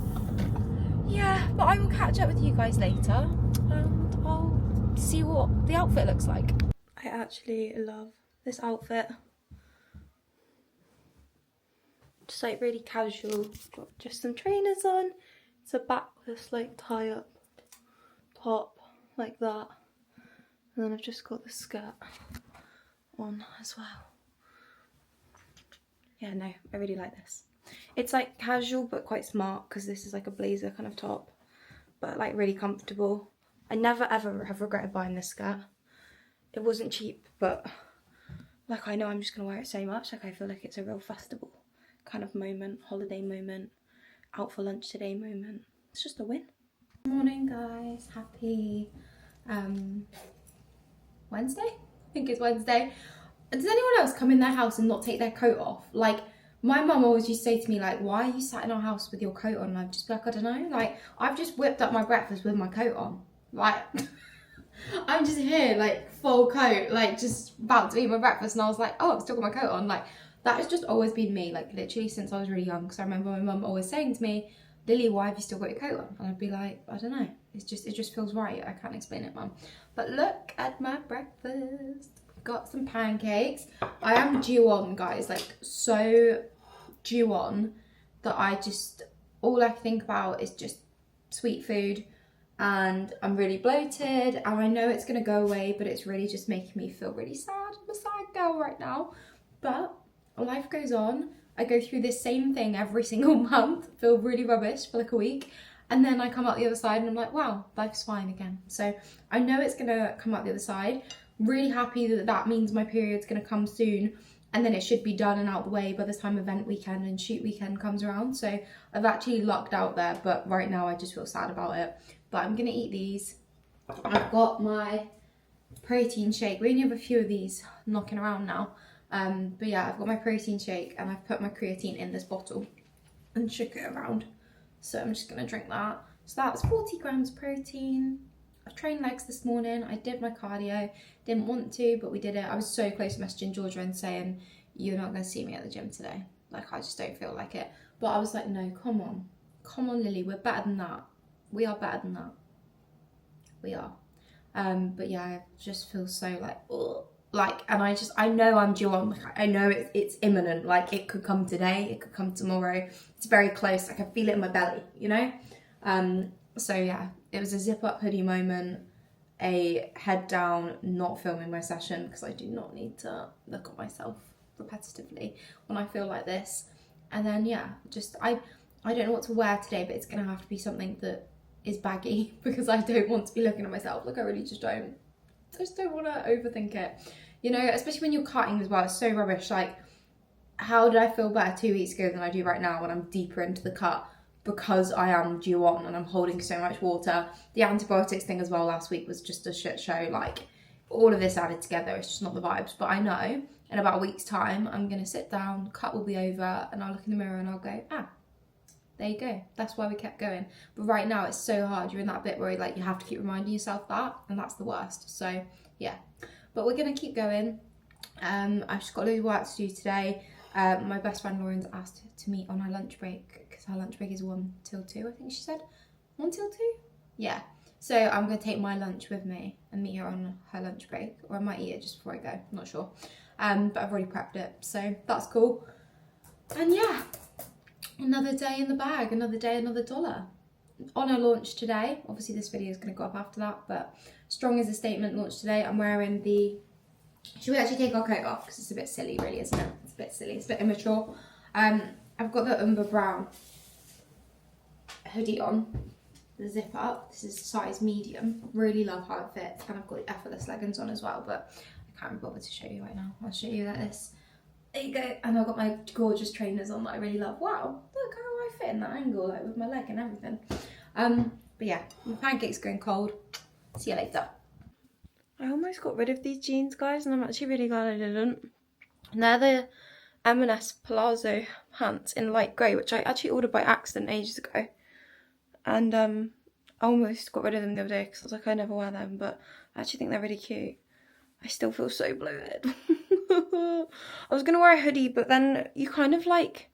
yeah, but I will catch up with you guys later and I'll see what the outfit looks like. I actually love this outfit. Just like really casual, got just some trainers on, It's a backless like tie up top like that, and then I've just got the skirt on as well. Yeah, no, I really like this. It's like casual but quite smart because this is like a blazer kind of top, but like really comfortable. I never ever have regretted buying this skirt. It wasn't cheap, but like I know I'm just gonna wear it so much. Like I feel like it's a real festival kind of moment, holiday moment, out for lunch today moment. It's just a win. Morning guys, happy Wednesday? I think it's Wednesday. Does anyone else come in their house and not take their coat off? Like, my mum always used to say to me, like, why are you sat in our house with your coat on? And I'd just be like, I don't know. Like, I've just whipped up my breakfast with my coat on. Like, I'm just here, like, full coat, like, just about to eat my breakfast. And I was like, oh, I've still got my coat on. Like, that has just always been me, like, literally since I was really young. Because I remember my mum always saying to me, Lily, why have you still got your coat on? And I'd be like, I don't know. It just feels right. I can't explain it, mum. But look at my breakfast. Got some pancakes. I am due on, guys, like so due on that all I can think about is just sweet food, and I'm really bloated and I know it's gonna go away, but it's really just making me feel really sad. I'm a sad girl right now, but life goes on. I go through this same thing every single month, feel really rubbish for like a week, and then I come out the other side and I'm like, wow, life's fine again. So I know it's gonna come out the other side. Really happy that that means my period's gonna come soon, and then it should be done and out the way by the time event weekend and shoot weekend comes around. So I've actually lucked out there, but right now I just feel sad about it. But I'm gonna eat these. I've got my protein shake. We only have a few of these knocking around now. But yeah, I've got my protein shake and I've put my creatine in this bottle and shook it around. So I'm just gonna drink that. So that's 40 grams protein. I've trained legs this morning. I did my cardio. Didn't want to, but we did it. I was so close to messaging Georgia and saying, you're not going to see me at the gym today. Like, I just don't feel like it. But I was like, no, come on. Come on, Lily. We're better than that. We are better than that. We are. But yeah, I just feel so like, ugh. Like, and I know I'm due on. Like, I know it's imminent. Like, it could come today. It could come tomorrow. It's very close. I can feel it in my belly, you know? So yeah, it was a zip up hoodie moment, a head down, not filming my session because I do not need to look at myself repetitively when I feel like this. And then yeah, just I don't know what to wear today, but it's gonna have to be something that is baggy because I don't want to be looking at myself. Like, I really just don't. I just don't want to overthink it. You know, especially when you're cutting as well, it's so rubbish. Like, how did I feel better 2 weeks ago than I do right now when I'm deeper into the cut? Because I am due on and I'm holding so much water. The antibiotics thing as well last week was just a shit show. Like, all of this added together, it's just not the vibes. But I know in about a week's time, I'm gonna sit down, cut will be over, and I'll look in the mirror and I'll go, ah, there you go. That's why we kept going. But right now it's so hard. You're in that bit where like you have to keep reminding yourself that, and that's the worst. So yeah, but we're gonna keep going. I've just got a little work to do today. My best friend Lauren's asked to meet on her lunch break because her lunch break is 1 till 2, I think she said. 1 till 2? Yeah. So I'm going to take my lunch with me and meet her on her lunch break, or I might eat it just before I go, I'm not sure. But I've already prepped it, so that's cool. And yeah, another day in the bag, another day, another dollar. On a launch today, obviously this video is going to go up after that, but strong as a statement launch today. I'm wearing the... Should we actually take our coat off? Because it's a bit silly, really, isn't it? It's a bit silly. It's a bit immature. I've got the Umber Brown hoodie on. The zip up. This is size medium. Really love how it fits. And I've got the effortless leggings on as well, but I can't be bothered to show you right now. I'll show you like this. There you go. And I've got my gorgeous trainers on that I really love. Wow, look how I fit in that angle, like with my leg and everything. But yeah, my pancake's going cold. See you later. I almost got rid of these jeans, guys, and I'm actually really glad I didn't. And they're the M&S Palazzo pants in light grey, which I actually ordered by accident ages ago. And I almost got rid of them the other day because I was like, I never wear them, but I actually think they're really cute. I still feel so bloated. I was going to wear a hoodie, but then you kind of like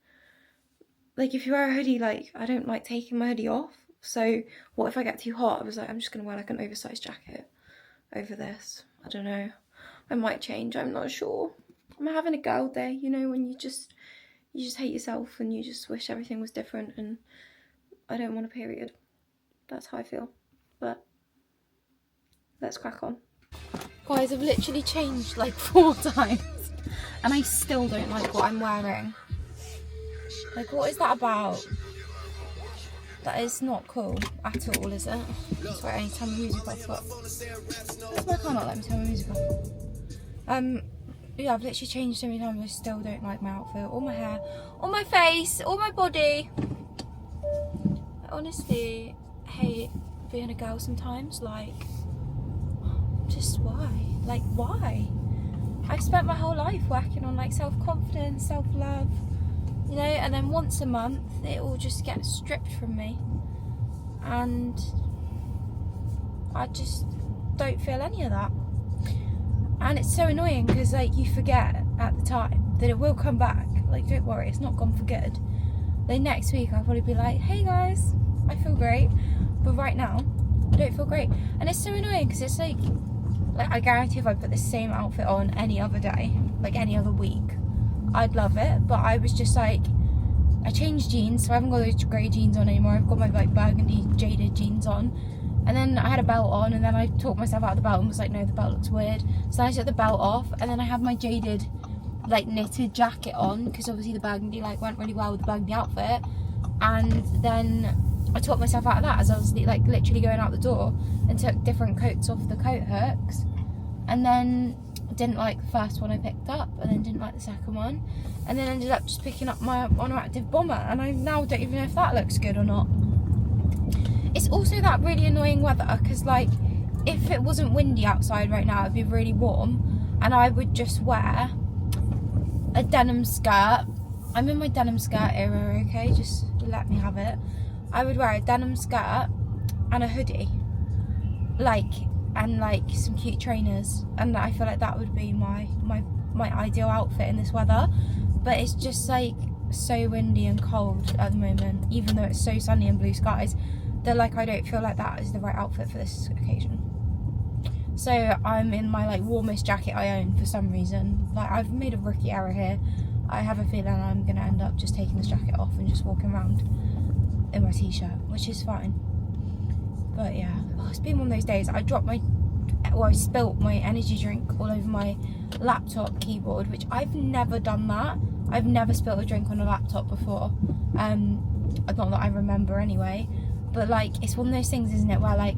if you wear a hoodie, like, I don't like taking my hoodie off. So what if I get too hot? I was like, I'm just going to wear like an oversized jacket over this. I don't know. I might change, I'm not sure. I'm having a girl day, you know, when you just hate yourself and you just wish everything was different, and I don't want a period. That's how I feel. But let's crack on. Guys, I've literally changed like 4 times and I still don't like what I'm wearing. Like, what is that about? That is not cool at all, is it? Sorry, I need to turn my music off. Where's my car not let me turn my music off? Yeah, I've literally changed so many times. I still don't like my outfit, or my hair, or my face, or my body. I honestly hate being a girl sometimes. Like, just why? Like, why? I've spent my whole life working on like self-confidence, self-love, you know, and then once a month it all just gets stripped from me, and I just don't feel any of that. And it's so annoying because like you forget at the time that it will come back. Like, don't worry, it's not gone for good. Then next week I'll probably be like, hey guys, I feel great, but right now I don't feel great. And it's so annoying because it's like I guarantee if I put the same outfit on any other day, like any other week, I'd love it. But I was just like, I changed jeans, so I haven't got those grey jeans on anymore. I've got my like burgundy jaded jeans on. And then I had a belt on, and then I talked myself out of the belt and was like, no, the belt looks weird. So I took the belt off, and then I had my jaded like knitted jacket on, because obviously the burgundy like went really well with the burgundy outfit. And then I talked myself out of that as I was like literally going out the door, and took different coats off the coat hooks. And then didn't like the first one I picked up, and then didn't like the second one, and then ended up just picking up my Monoactive bomber, and I now don't even know if that looks good or not. It's also that really annoying weather, because like if it wasn't windy outside right now it'd be really warm, and I would just wear a denim skirt. I'm in my denim skirt era, okay, just let me have it. I would wear a denim skirt and a hoodie, like, and like some cute trainers, and I feel like that would be my ideal outfit in this weather. But it's just like so windy and cold at the moment, even though it's so sunny and blue skies, that like I don't feel like that is the right outfit for this occasion. So I'm in my like warmest jacket I own for some reason. Like, I've made a rookie error here. I have a feeling I'm gonna end up just taking this jacket off and just walking around in my t-shirt, which is fine. But yeah, it's been one of those days. I spilt my energy drink all over my laptop keyboard, which I've never done that. I've never spilled a drink on a laptop before. Not that I remember anyway. But like, it's one of those things, isn't it, where like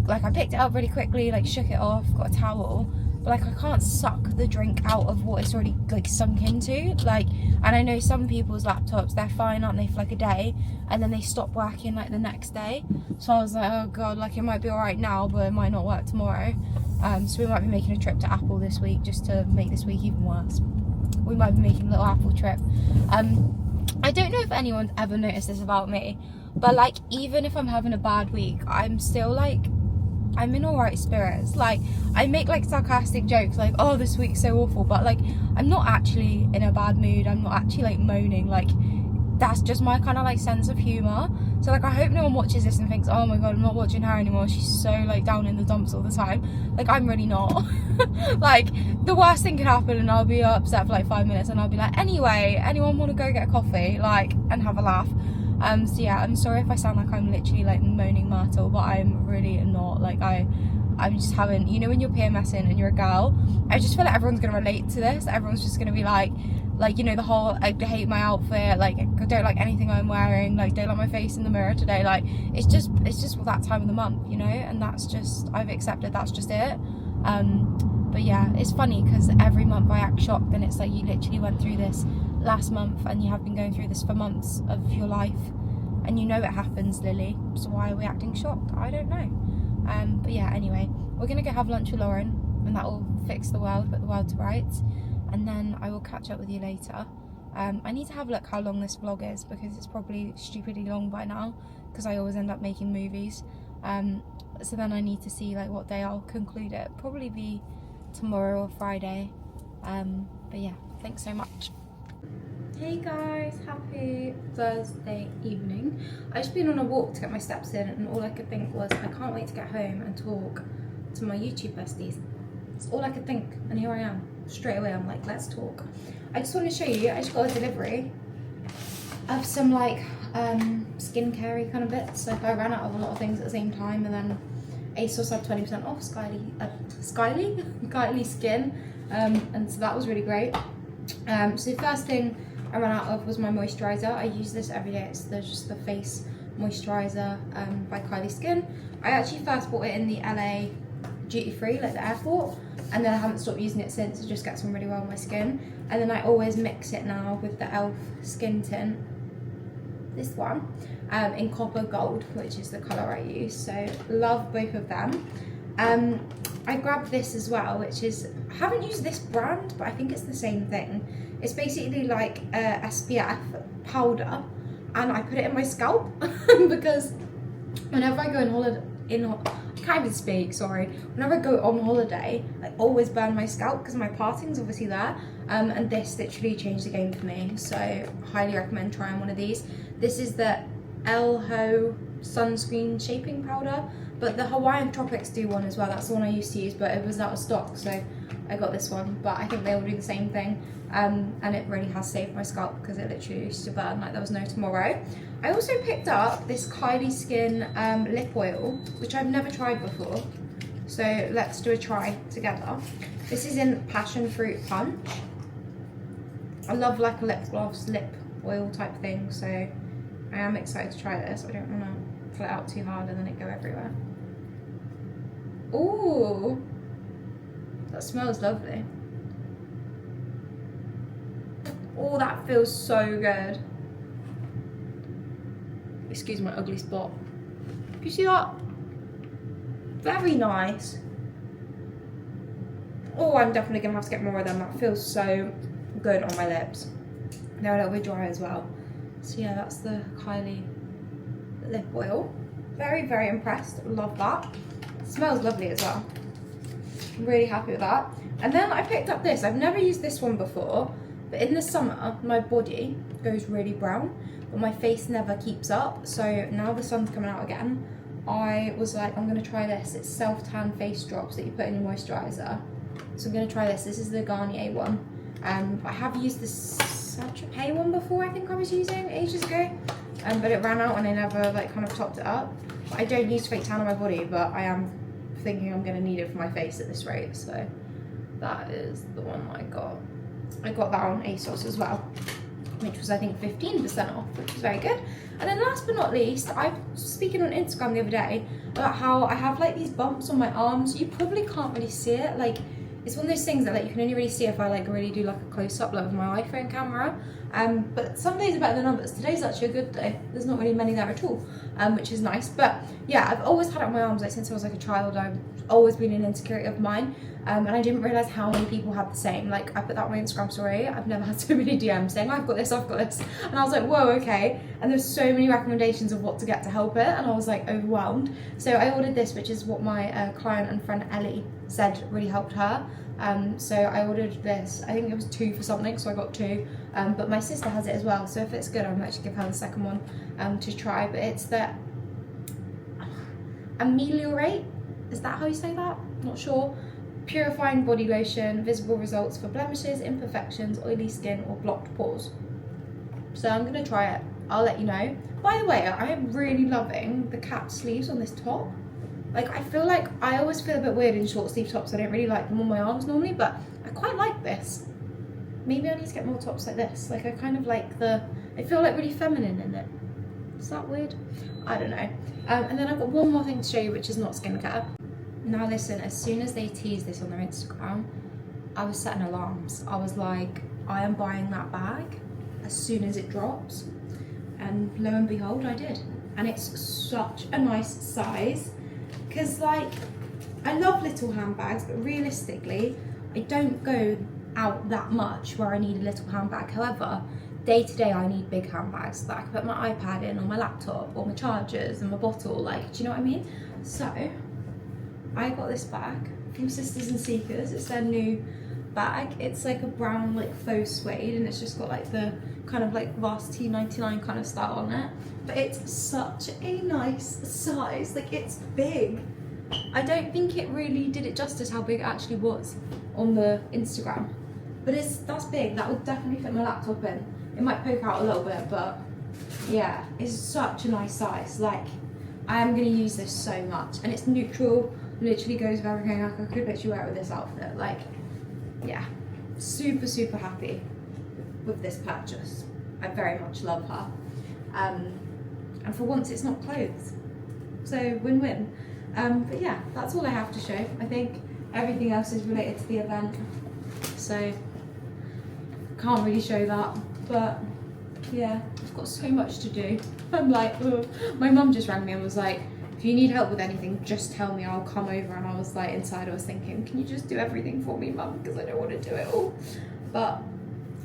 I picked it up really quickly, like shook it off, got a towel, but like I can't suck the drink out of what it's already like sunk into. Like, and I know some people's laptops, they're fine, aren't they, for like a day, and then they stop working like the next day. So I was like, oh god, like it might be alright now, but it might not work tomorrow. So we might be making a trip to Apple this week just to make this week even worse. We might be making a little Apple trip. I don't know if anyone's ever noticed this about me, but like even if I'm having a bad week, I'm still like, I'm in alright spirits. Like, I make like sarcastic jokes like, oh, this week's so awful, but like I'm not actually in a bad mood. I'm not actually like moaning. Like, that's just my kind of like sense of humour. So like, I hope no one watches this and thinks, oh my god, I'm not watching her anymore, she's so like down in the dumps all the time. Like, I'm really not. Like, the worst thing could happen and I'll be upset for like 5 minutes and I'll be like, anyway, anyone want to go get a coffee, like, and have a laugh. So yeah, I'm sorry if I sound like I'm literally like moaning Myrtle, but I'm really not. Like, I'm just having, you know when you're PMSing and you're a girl, I just feel like everyone's gonna relate to this. Everyone's just gonna be like, you know, the whole I hate my outfit, like I don't like anything I'm wearing, like don't like my face in the mirror today. Like, it's just that time of the month, you know, and that's just, I've accepted that's just it. But yeah, it's funny because every month I act shocked, and it's like, you literally went through this last month and you have been going through this for months of your life, and you know it happens, Lily, so why are we acting shocked? I don't know. But yeah, anyway, we're gonna go have lunch with Lauren, and that will fix the world, put the world to rights, and then I will catch up with you later. I need to have a look how long this vlog is, because it's probably stupidly long by now, because I always end up making movies. So then I need to see like what day I'll conclude it. Probably be tomorrow or Friday. But yeah, thanks so much. Hey guys, happy Thursday evening. I've just been on a walk to get my steps in, and all I could think was, I can't wait to get home and talk to my YouTube besties. That's all I could think, and here I am. Straight away I'm like, let's talk. I just want to show you, I just got a delivery of some like skincare kind of bits. Like I ran out of a lot of things at the same time, and then ASOS had 20% off Skyly Skin, and so that was really great. So the first thing I ran out of was my moisturiser. I use this every day. It's just the face moisturiser by Kylie Skin. I actually first bought it in the LA duty free, like the airport, and then I haven't stopped using it since. It just gets on really well with my skin. And then I always mix it now with the e.l.f. skin tint, this one, in copper gold, which is the colour I use. So love both of them. I grabbed this as well, which is, I haven't used this brand, but I think it's the same thing. It's basically like SPF powder, and I put it in my scalp because whenever I go on holiday, I can't even speak, sorry. Whenever I go on holiday, I always burn my scalp because my parting's obviously there, and this literally changed the game for me. So highly recommend trying one of these. This is the Elho sunscreen shaping powder, but the Hawaiian Tropics do one as well. That's the one I used to use, but it was out of stock, so I got this one. But I think they all do the same thing, and it really has saved my scalp because it literally used to burn like there was no tomorrow. I also picked up this Kylie Skin lip oil, which I've never tried before, so let's do a try together. This is in Passion Fruit Punch. I love like a lip gloss, lip oil type thing, so I am excited to try this. I don't want to pull it out too hard and then it go everywhere. Ooh, that smells lovely. Oh, that feels so good. Excuse my ugly spot. You see that? Very nice. Oh, I'm definitely gonna have to get more of them. That feels so good on my lips. They're a little bit dry as well. So yeah, that's the Kylie lip oil. Very, very impressed. Love that. It smells lovely as well. I'm really happy with that. And then I picked up this. I've never used this one before, but in the summer, my body goes really brown, but my face never keeps up. So now the sun's coming out again, I was like, I'm gonna try this. It's self-tan face drops that you put in your moisturiser. So I'm gonna try this. This is the Garnier one. I have used the Saint-Tropez one before, I think I was using ages ago, but it ran out and I never like kind of topped it up. I don't use fake tan on my body, but I am thinking I'm gonna need it for my face at this rate. So that is the one I got. I got that on ASOS as well, which was I think 15% off, which was very good. And then last but not least, I was speaking on Instagram the other day about how I have like these bumps on my arms. You probably can't really see it. Like, it's one of those things that like you can only really see if I like really do like a close-up like with my iPhone camera. But some days are better than others. Today's actually a good day. There's not really many there at all, which is nice. But yeah, I've always had it on my arms like since I was like a child. I've always been an insecurity of mine. And I didn't realise how many people have the same. Like, I put that on my Instagram story. I've never had so many DMs saying, I've got this. And I was like, whoa, okay. And there's so many recommendations of what to get to help it. And I was like overwhelmed. So I ordered this, which is what my client and friend Ellie said really helped her. So I ordered this. I think it was 2 for something, so I got 2. But my sister has it as well. So if it's good, I might actually give her the second one to try. But it's the Ameliorate. Is that how you say that? Not sure. Purifying body lotion, visible results for blemishes, imperfections, oily skin, or blocked pores. So I'm gonna try it. I'll let you know. By the way, I am really loving the cap sleeves on this top. Like, I feel like I always feel a bit weird in short sleeve tops. I don't really like them on my arms normally, but I quite like this. Maybe I need to get more tops like this. Like, I kind of like I feel like really feminine in it. Is that weird? I don't know. And then I've got one more thing to show you, which is not skincare. Now listen, as soon as they teased this on their Instagram, I was setting alarms. I was like, I am buying that bag as soon as it drops. And lo and behold, I did. And it's such a nice size. Because like, I love little handbags, but realistically, I don't go out that much where I need a little handbag. However, day to day I need big handbags that I can put my iPad in, or my laptop, or my chargers, and my bottle, like, do you know what I mean? So, I got this bag from Sisters and Seekers. It's their new bag. It's like a brown like faux suede, and it's just got like the kind of like varsity 99 kind of style on it. But it's such a nice size. Like, it's big. I don't think it really did it justice how big it actually was on the Instagram. But that's big. That would definitely fit my laptop in. It might poke out a little bit, but Yeah, it's such a nice size. Like, I am going to use this so much. And it's neutral, literally goes with everything. Like, I could literally wear it with this outfit. Like, yeah, super, super happy with this purchase. I very much love her. And for once, it's not clothes. So, win-win. But yeah, that's all I have to show. I think everything else is related to the event. So, can't really show that. But yeah, I've got so much to do. I'm like, ugh. My mum just rang me and was like, if you need help with anything, just tell me, I'll come over. And I was like, inside I was thinking, can you just do everything for me, mum? Because I don't want to do it all. But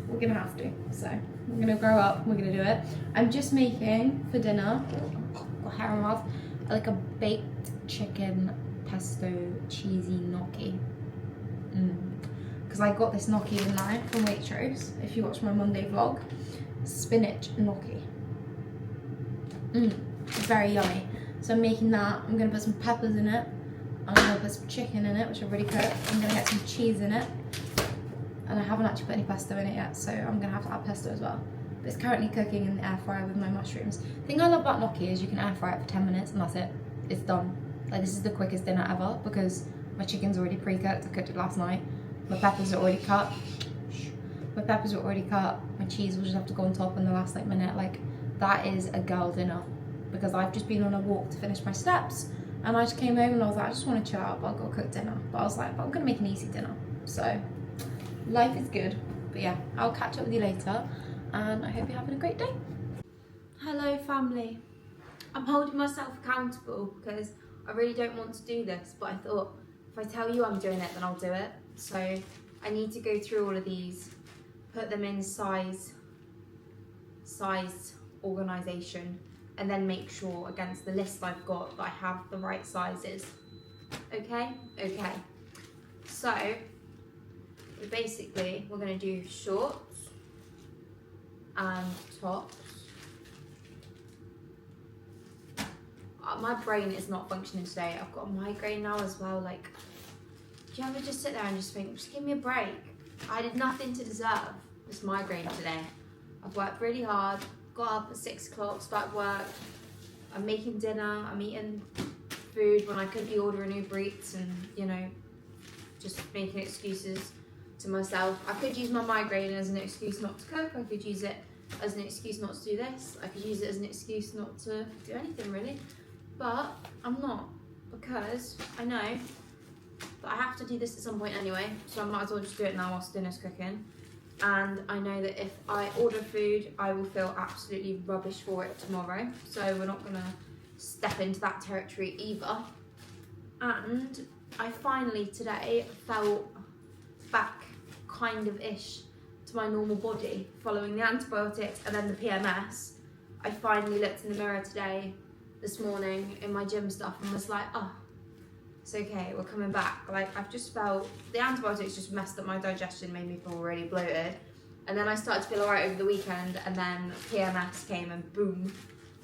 we're going to have to. So we're going to grow up, we're going to do it. I'm just making for dinner, got hair on my mouth, like a baked chicken pesto cheesy gnocchi. Because I got this gnocchi tonight from Waitrose, if you watch my Monday vlog. Spinach gnocchi. Very yummy. So I'm making that. I'm going to put some peppers in it. I'm going to put some chicken in it, which I've already cooked. I'm going to get some cheese in it. And I haven't actually put any pesto in it yet, so I'm going to have to add pesto as well. But it's currently cooking in the air fryer with my mushrooms. The thing I love about gnocchi is you can air fry it for 10 minutes and that's it. It's done. Like, this is the quickest dinner ever because my chicken's already pre-cooked. I cooked it last night. My peppers are already cut. My cheese will just have to go on top in the last like minute. Like, that is a girl dinner. Because I've just been on a walk to finish my steps. And I just came home and I was like, I just want to chill out, but I've got to cook dinner. But I was like, I'm going to make an easy dinner. So, life is good. But yeah, I'll catch up with you later. And I hope you're having a great day. Hello, family. I'm holding myself accountable because I really don't want to do this. But I thought, if I tell you I'm doing it, then I'll do it. So, I need to go through all of these, put them in size organisation, and then make sure against the list I've got that I have the right sizes. Okay? Okay. So, we're going to do shorts and tops. My brain is not functioning today. I've got a migraine now as well. Like, do you ever just sit there and just think, just give me a break? I did nothing to deserve this migraine today. I've worked really hard, got up at 6 o'clock, started work. I'm making dinner, I'm eating food when I could be ordering Uber Eats and, you know, just making excuses to myself. I could use my migraine as an excuse not to cook. I could use it as an excuse not to do this. I could use it as an excuse not to do anything really. But I'm not, because I know that I have to do this at some point anyway, so I might as well just do it now whilst dinner's cooking. And I know that if I order food, I will feel absolutely rubbish for it tomorrow. So we're not going to step into that territory either. And I finally today felt back kind of ish to my normal body following the antibiotics and then the PMS. I finally looked in the mirror this morning in my gym stuff and was like, oh, it's okay, we're coming back. Like, I've just felt, the antibiotics just messed up my digestion, made me feel really bloated. And then I started to feel alright over the weekend, and then PMS came and boom,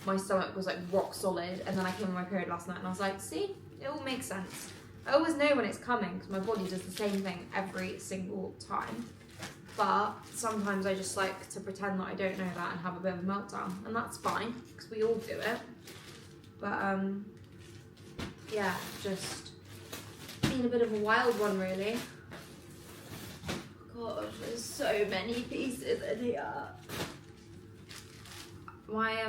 my stomach was like rock solid. And then I came on my period last night and I was like, see, it all makes sense. I always know when it's coming because my body does the same thing every single time. But sometimes I just like to pretend that I don't know that and have a bit of a meltdown. And that's fine, because we all do it. But yeah, just been a bit of a wild one really. Gosh, there's so many pieces in here. My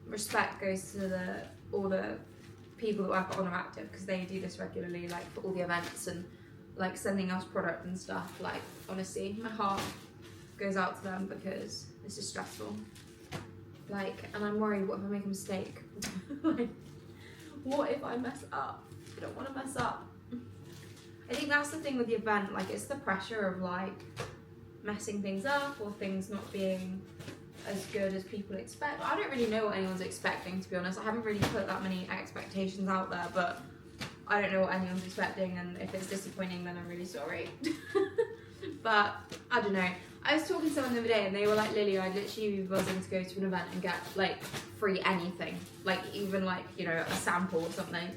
respect goes to all the people that work at Honor Active, because they do this regularly, like for all the events and like sending us product and stuff. Like, honestly, my heart goes out to them because this is stressful. Like, and I'm worried, what if I make a mistake? Like, what if I mess up? I don't want to mess up. I think that's the thing with the event, like, it's the pressure of like messing things up or things not being as good as people expect. I don't really know what anyone's expecting, to be honest. I haven't really put that many expectations out there, but I don't know what anyone's expecting, and if it's disappointing, then I'm really sorry. But I don't know. I was talking to someone the other day and they were like, Lily, I'd literally be buzzing to go to an event and get like free anything, like even like, you know, a sample or something.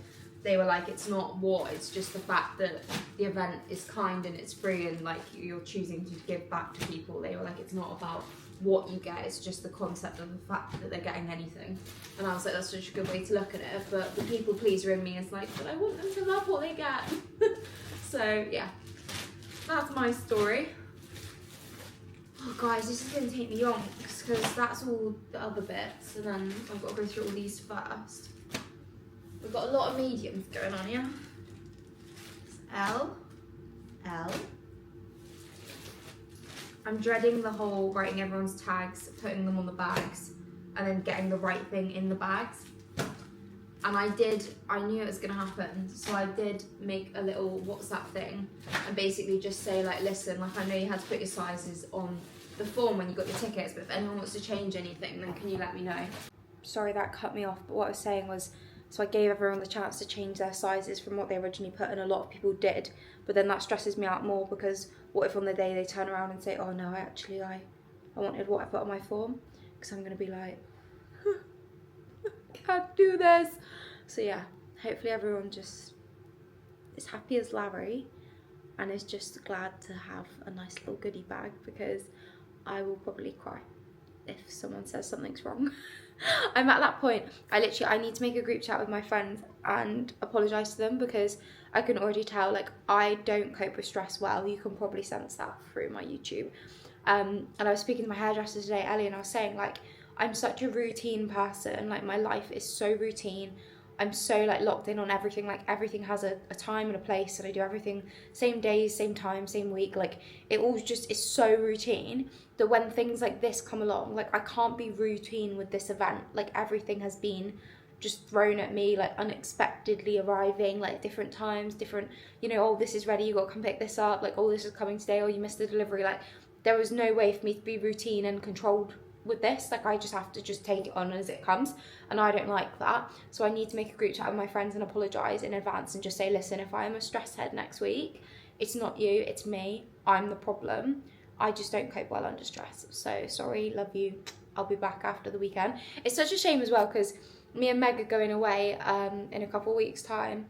They were like, it's not what, it's just the fact that the event is kind and it's free and like you're choosing to give back to people. They were like, it's not about what you get, it's just the concept of the fact that they're getting anything. And I was like, that's such a good way to look at it. But the people pleaser in me is like, but I want them to love what they get. So yeah, that's my story. Oh guys, this is going to take me long because that's all the other bits, and then I've got to go through all these first. We've got a lot of mediums going on here. It's L, L. I'm dreading the whole writing everyone's tags, putting them on the bags, and then getting the right thing in the bags. And I knew it was gonna happen, so I did make a little WhatsApp thing and basically just say like, listen, like I know you had to put your sizes on the form when you got your tickets, but if anyone wants to change anything, then can you let me know? Sorry that cut me off, but what I was saying was, so I gave everyone the chance to change their sizes from what they originally put, and a lot of people did, but then that stresses me out more because what if on the day they turn around and say, oh no, I wanted what I put on my form, because I'm gonna be like, can't do this. So yeah, hopefully everyone just is happy as Larry and is just glad to have a nice little goodie bag, because I will probably cry if someone says something's wrong. I'm at that point, I need to make a group chat with my friends and apologise to them, because I can already tell, like, I don't cope with stress well. You can probably sense that through my YouTube. And I was speaking to my hairdresser today, Ellie, and I was saying, like, I'm such a routine person. Like, my life is so routine. I'm so, like, locked in on everything. Like, everything has a time and a place, and I do everything same days, same time, same week. Like, it all just is so routine that when things like this come along, like, I can't be routine with this event. Like, everything has been just thrown at me, like, unexpectedly arriving, like, different times, different, you know, oh, this is ready, you got to come pick this up, like, oh, this is coming today, or you missed the delivery. Like, there was no way for me to be routine and controlled with this. Like, I just have to just take it on as it comes, and I don't like that. So I need to make a group chat with my friends and apologise in advance and just say, listen, if I am a stress head next week, it's not you, it's me. I'm the problem. I just don't cope well under stress. So sorry, love you. I'll be back after the weekend. It's such a shame as well, because me and Meg are going away in a couple of weeks' time,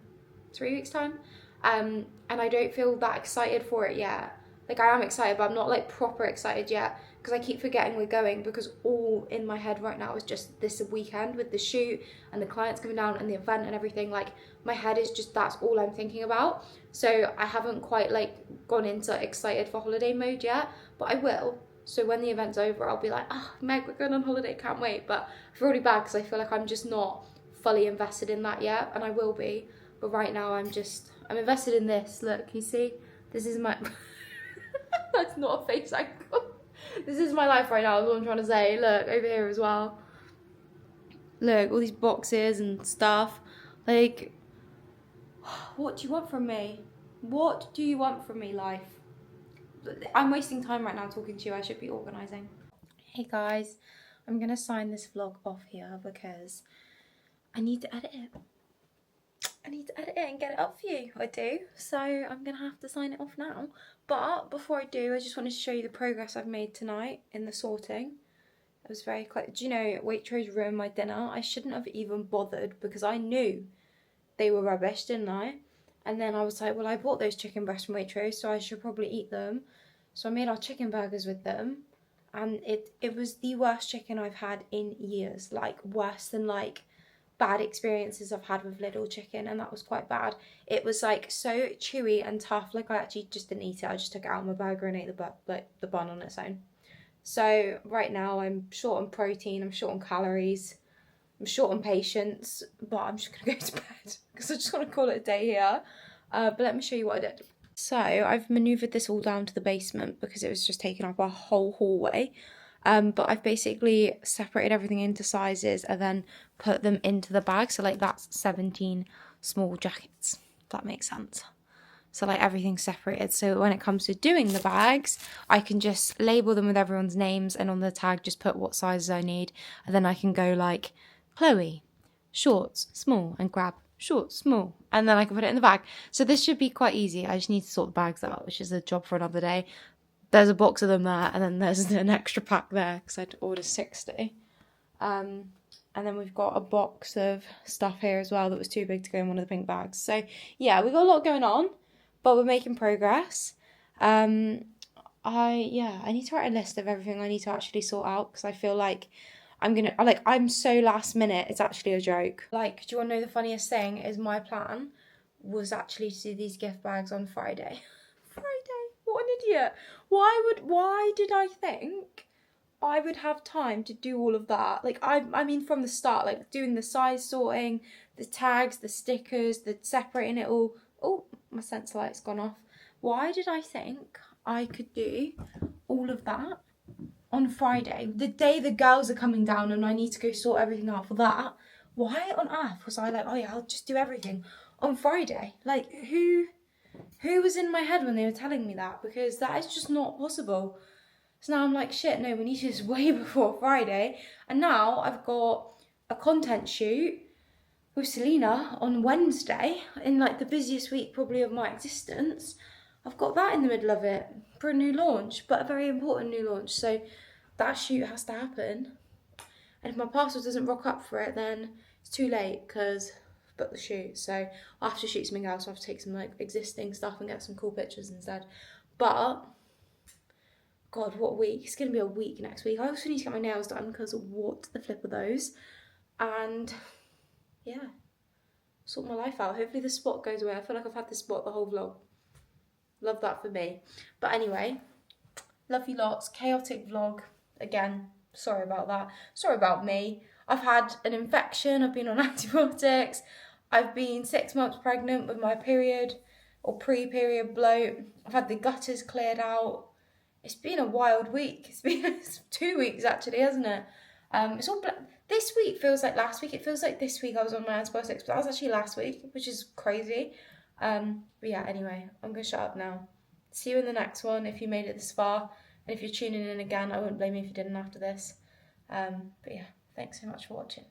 3 weeks' time, and I don't feel that excited for it yet. Like, I am excited, but I'm not, like, proper excited yet, because I keep forgetting we're going, because all in my head right now is just this weekend with the shoot and the clients coming down and the event and everything. Like, my head is just, that's all I'm thinking about. So I haven't quite, like, gone into excited for holiday mode yet, but I will. So when the event's over, I'll be like, oh, Meg, we're going on holiday, can't wait. But I feel really bad because I feel like I'm just not fully invested in that yet, and I will be. But right now I'm invested in this. Look, you see? This is my... That's not a face angle. This is my life right now, is what I'm trying to say. Look, over here as well. Look, all these boxes and stuff. Like, what do you want from me? What do you want from me, life? I'm wasting time right now talking to you. I should be organising. Hey guys, I'm going to sign this vlog off here because I need to edit it. I need to edit it and get it up for you. I do. So I'm going to have to sign it off now. But before I do, I just wanted to show you the progress I've made tonight in the sorting. It was very close. Do you know, Waitrose ruined my dinner? I shouldn't have even bothered because I knew they were rubbish, didn't I? And then I was like, well, I bought those chicken breasts from Waitrose, so I should probably eat them. So I made our chicken burgers with them. And it was the worst chicken I've had in years. Like, worse than, like, bad experiences I've had with Lidl chicken, and that was quite bad. It was like so chewy and tough. Like, I actually just didn't eat it. I just took it out of my burger and ate the bun on its own. So right now I'm short on protein, I'm short on calories, I'm short on patience, but I'm just gonna go to bed because I just want to call it a day here. But let me show you what I did. So I've manoeuvred this all down to the basement because it was just taking up our whole hallway. But I've basically separated everything into sizes and then put them into the bag. So, like, that's 17 small jackets, if that makes sense. So, like, everything's separated. So when it comes to doing the bags, I can just label them with everyone's names and on the tag just put what sizes I need. And then I can go like, Chloe, shorts, small, and grab shorts, small. And then I can put it in the bag. So this should be quite easy. I just need to sort the bags out, which is a job for another day. There's a box of them there, and then there's an extra pack there because I'd ordered 60. And then we've got a box of stuff here as well that was too big to go in one of the pink bags. So yeah, we've got a lot going on, but we're making progress. I need to write a list of everything I need to actually sort out, because I feel like I'm so last minute, it's actually a joke. Like, do you want to know the funniest thing? Is my plan was actually to do these gift bags on Friday. Friday, what an idiot. Why did I think I would have time to do all of that? Like, I mean, from the start, like doing the size sorting, the tags, the stickers, the separating it all. Oh, my sensor light's gone off. Why did I think I could do all of that on Friday, the day the girls are coming down and I need to go sort everything out for that? Why on earth was I like, oh yeah, I'll just do everything on Friday? Like, who was in my head when they were telling me that? Because that is just not possible. So now I'm like, shit, no, we need to just way before Friday. And now I've got a content shoot with Selena on Wednesday, in like the busiest week probably of my existence. I've got that in the middle of it for a new launch, but a very important new launch. So that shoot has to happen. And if my parcel doesn't rock up for it, then it's too late, because I've booked the shoot. So I'll have to shoot something else. I'll have to take some like existing stuff and get some cool pictures instead. But God, what a week. It's going to be a week next week. I also need to get my nails done, because what the flip are those? And yeah, sort my life out. Hopefully the spot goes away. I feel like I've had this spot the whole vlog. Love that for me. But anyway, love you lots. Chaotic vlog again. Sorry about that. Sorry about me. I've had an infection. I've been on antibiotics. I've been 6 months pregnant with my period or pre-period bloat. I've had the gutters cleared out. It's been a wild week. It's been 2 weeks actually, hasn't it? It's all this week feels like last week. It feels like this week I was on my antibiotics, but that was actually last week, which is crazy. But yeah, anyway, I'm going to shut up now. See you in the next one if you made it this far. And if you're tuning in again, I wouldn't blame you if you didn't after this. But yeah, thanks so much for watching.